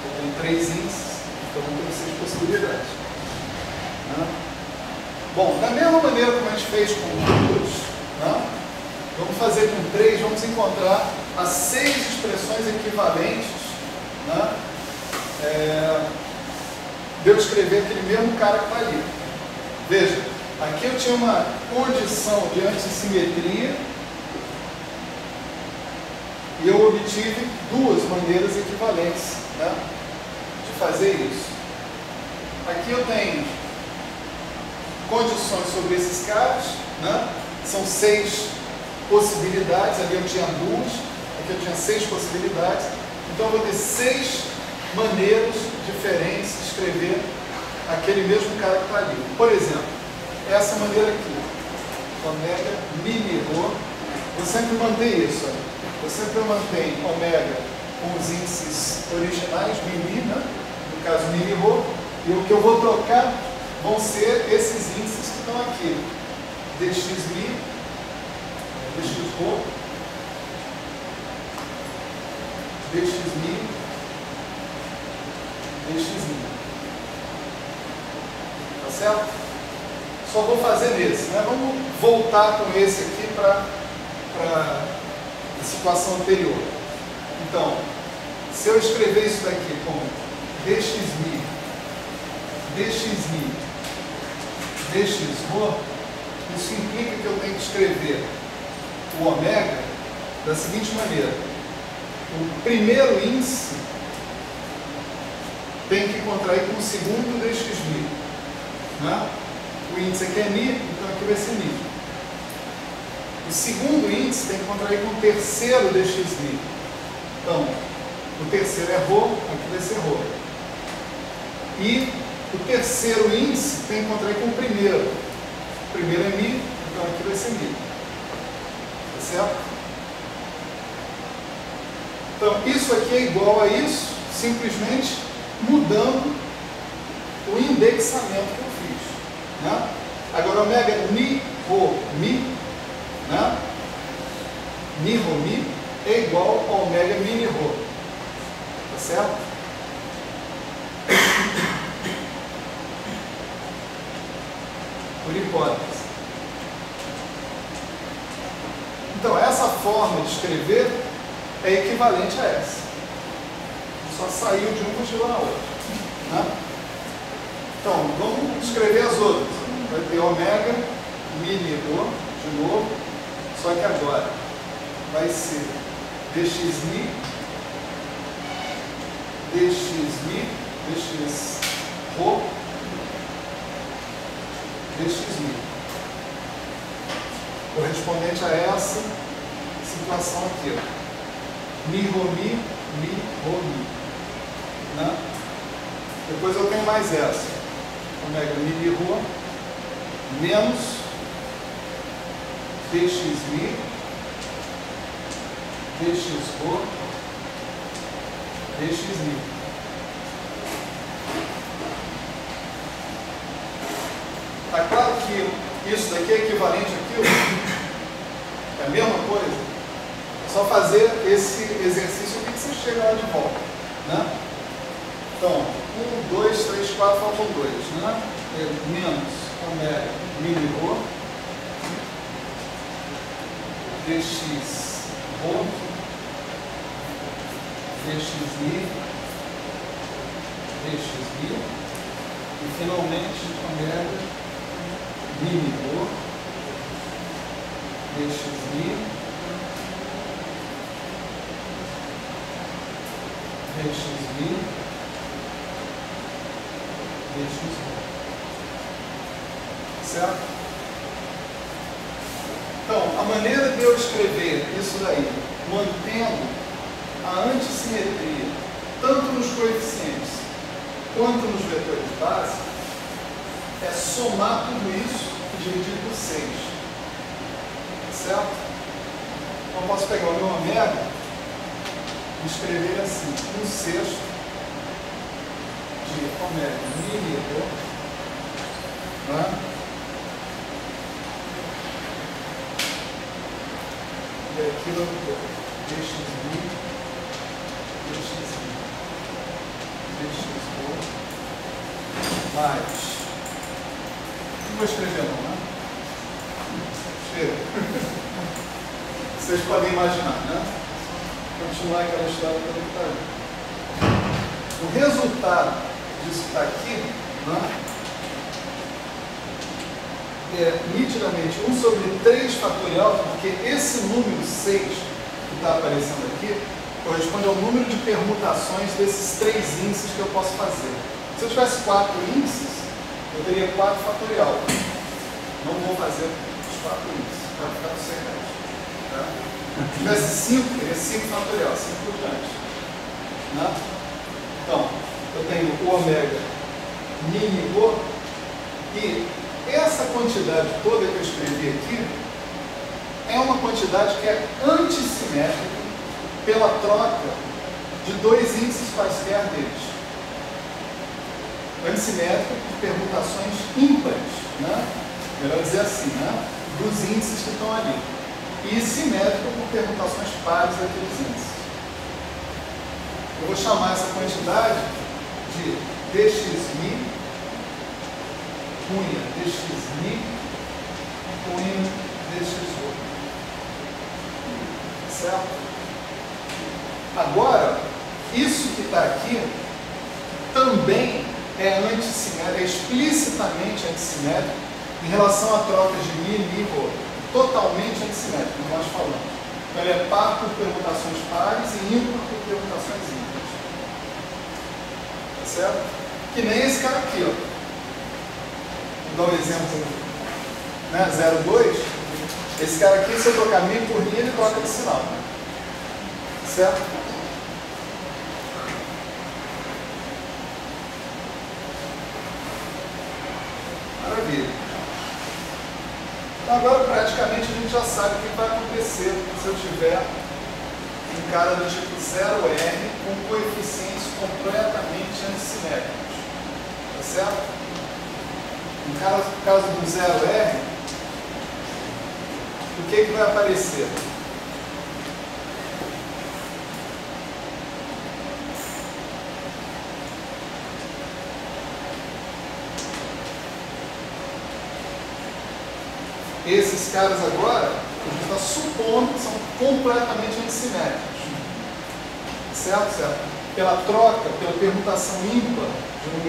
Eu tenho 3 índices, então eu tenho 6 possibilidades, né? Bom, da mesma maneira como a gente fez com 2, né, vamos fazer com 3, vamos encontrar as 6 expressões equivalentes, né, de eu escrever aquele mesmo cara que está ali. Veja, aqui eu tinha uma condição de antissimetria e eu obtive 2 maneiras equivalentes, né, de fazer isso. Aqui eu tenho condições sobre esses caras, né, são 6 possibilidades, ali eu tinha 2, aqui eu tinha 6 possibilidades, então eu vou ter 6 maneiras diferentes de escrever aquele mesmo cara que está ali. Por exemplo, essa maneira aqui, ômega mi-mi-rho, eu sempre mantenho isso, olha. Eu sempre mantenho ômega com os índices originais, mi-mi, né? No caso mi-mi-rho, e o que eu vou trocar vão ser esses índices que estão aqui, dx-mi, dx-rho, dx-mi, dx-mi. Tá certo? Só vou fazer nesse, né? Vamos voltar com esse aqui para a situação anterior. Então, se eu escrever isso daqui como dx-mi, dx-mi, dx-rho, isso implica que eu tenho que escrever o ômega da seguinte maneira: o primeiro índice tem que contrair com o segundo dx-mi, né? O índice aqui é mi, então aqui vai ser mi. O segundo índice tem que contrair com o terceiro dx-mi. Então, o terceiro é rho, aqui vai ser rho. E o terceiro índice tem que contrair com o primeiro. O primeiro é Mi, então aqui vai ser Mi. Tá certo? Então, isso aqui é igual a isso, simplesmente mudando o indexamento que eu fiz. Né? Agora, ômega Mi, Rho, Mi, né? Mi, Rho, Mi é igual a ômega mini Rho. Tá certo? Por hipótese. Então, essa forma de escrever é equivalente a essa. Só saiu de um e chegou na outra. Né? Então, vamos escrever as outras. Vai ter ômega mini Rho, de novo, só que agora vai ser dxmi, dxmi, dx Rho, dxmi. Correspondente a essa situação aqui. Ó. Mi, Rho, Mi, Mi, Rho, Mi. Né? Depois eu tenho mais essa. Ômega mini Rho menos dxmi, dx Rho, dxmi. Está claro que isso daqui é equivalente àquilo? É a mesma coisa? É só fazer esse exercício aqui que você chega lá de volta. Né? Então, 1, 2, 3, 4, faltam 2. Né? Menos ômega mini Rho, dx Rho, dxmi, dxmi, e finalmente ômega mini Rho, dxmi, dxmi, dxmi. Certo? Então, a maneira de eu escrever isso daí, mantendo a antissimetria, tanto nos coeficientes quanto nos vetores básicos, é somar tudo isso e dividir por 6. Certo? Então, eu posso pegar o meu ômega e escrever assim, 1/6 de ômega mini Rho, né? E aqui eu vou dxmi, dxmi, dx Rho, mais. Não vou escrever não, né? Chega. Vocês podem imaginar, né? Continuar aquela história que está ali. O resultado disso que está aqui, né? É nitidamente 1/3 fatorial, porque esse número 6 que está aparecendo aqui corresponde ao número de permutações desses 3 índices que eu posso fazer. Se eu tivesse 4 índices, eu teria 4 fatorial. Não vou fazer os 4 índices, vai ficar do 6 reais. Tá? Se tivesse 5, teria 5 fatorial, 5 por diante. Né? Então, eu tenho o ômega mini Rho e essa quantidade toda que eu escrevi aqui é uma quantidade que é antissimétrica pela troca de 2 índices quaisquer deles. Antissimétrica por permutações ímpares, né? Melhor dizer assim, né? Dos índices que estão ali. E simétrica por permutações pares daqueles índices. Eu vou chamar essa quantidade de dxmi cunha dxmi cunha dxo. Certo? Agora, isso que está aqui também é antissimétrico, é explicitamente antissimétrico em relação à troca de mi e rho. Totalmente antissimétrico, como nós falamos. Então ele é par por permutações pares e ímpar por permutações ímpares. Tá certo? Que nem esse cara aqui, ó. Vou dar um exemplo, né? 0,2. Esse cara aqui, se eu trocar mi por mi, ele troca de sinal. Certo? Agora, praticamente, a gente já sabe o que vai acontecer se eu tiver um cara do tipo 0R com coeficientes completamente antissimétricos. Tá certo? No caso do 0R, o que vai aparecer? Esses caras agora, a gente está supondo que são completamente antissimétricos. Certo? Certo? Pela troca, pela permutação ímpar de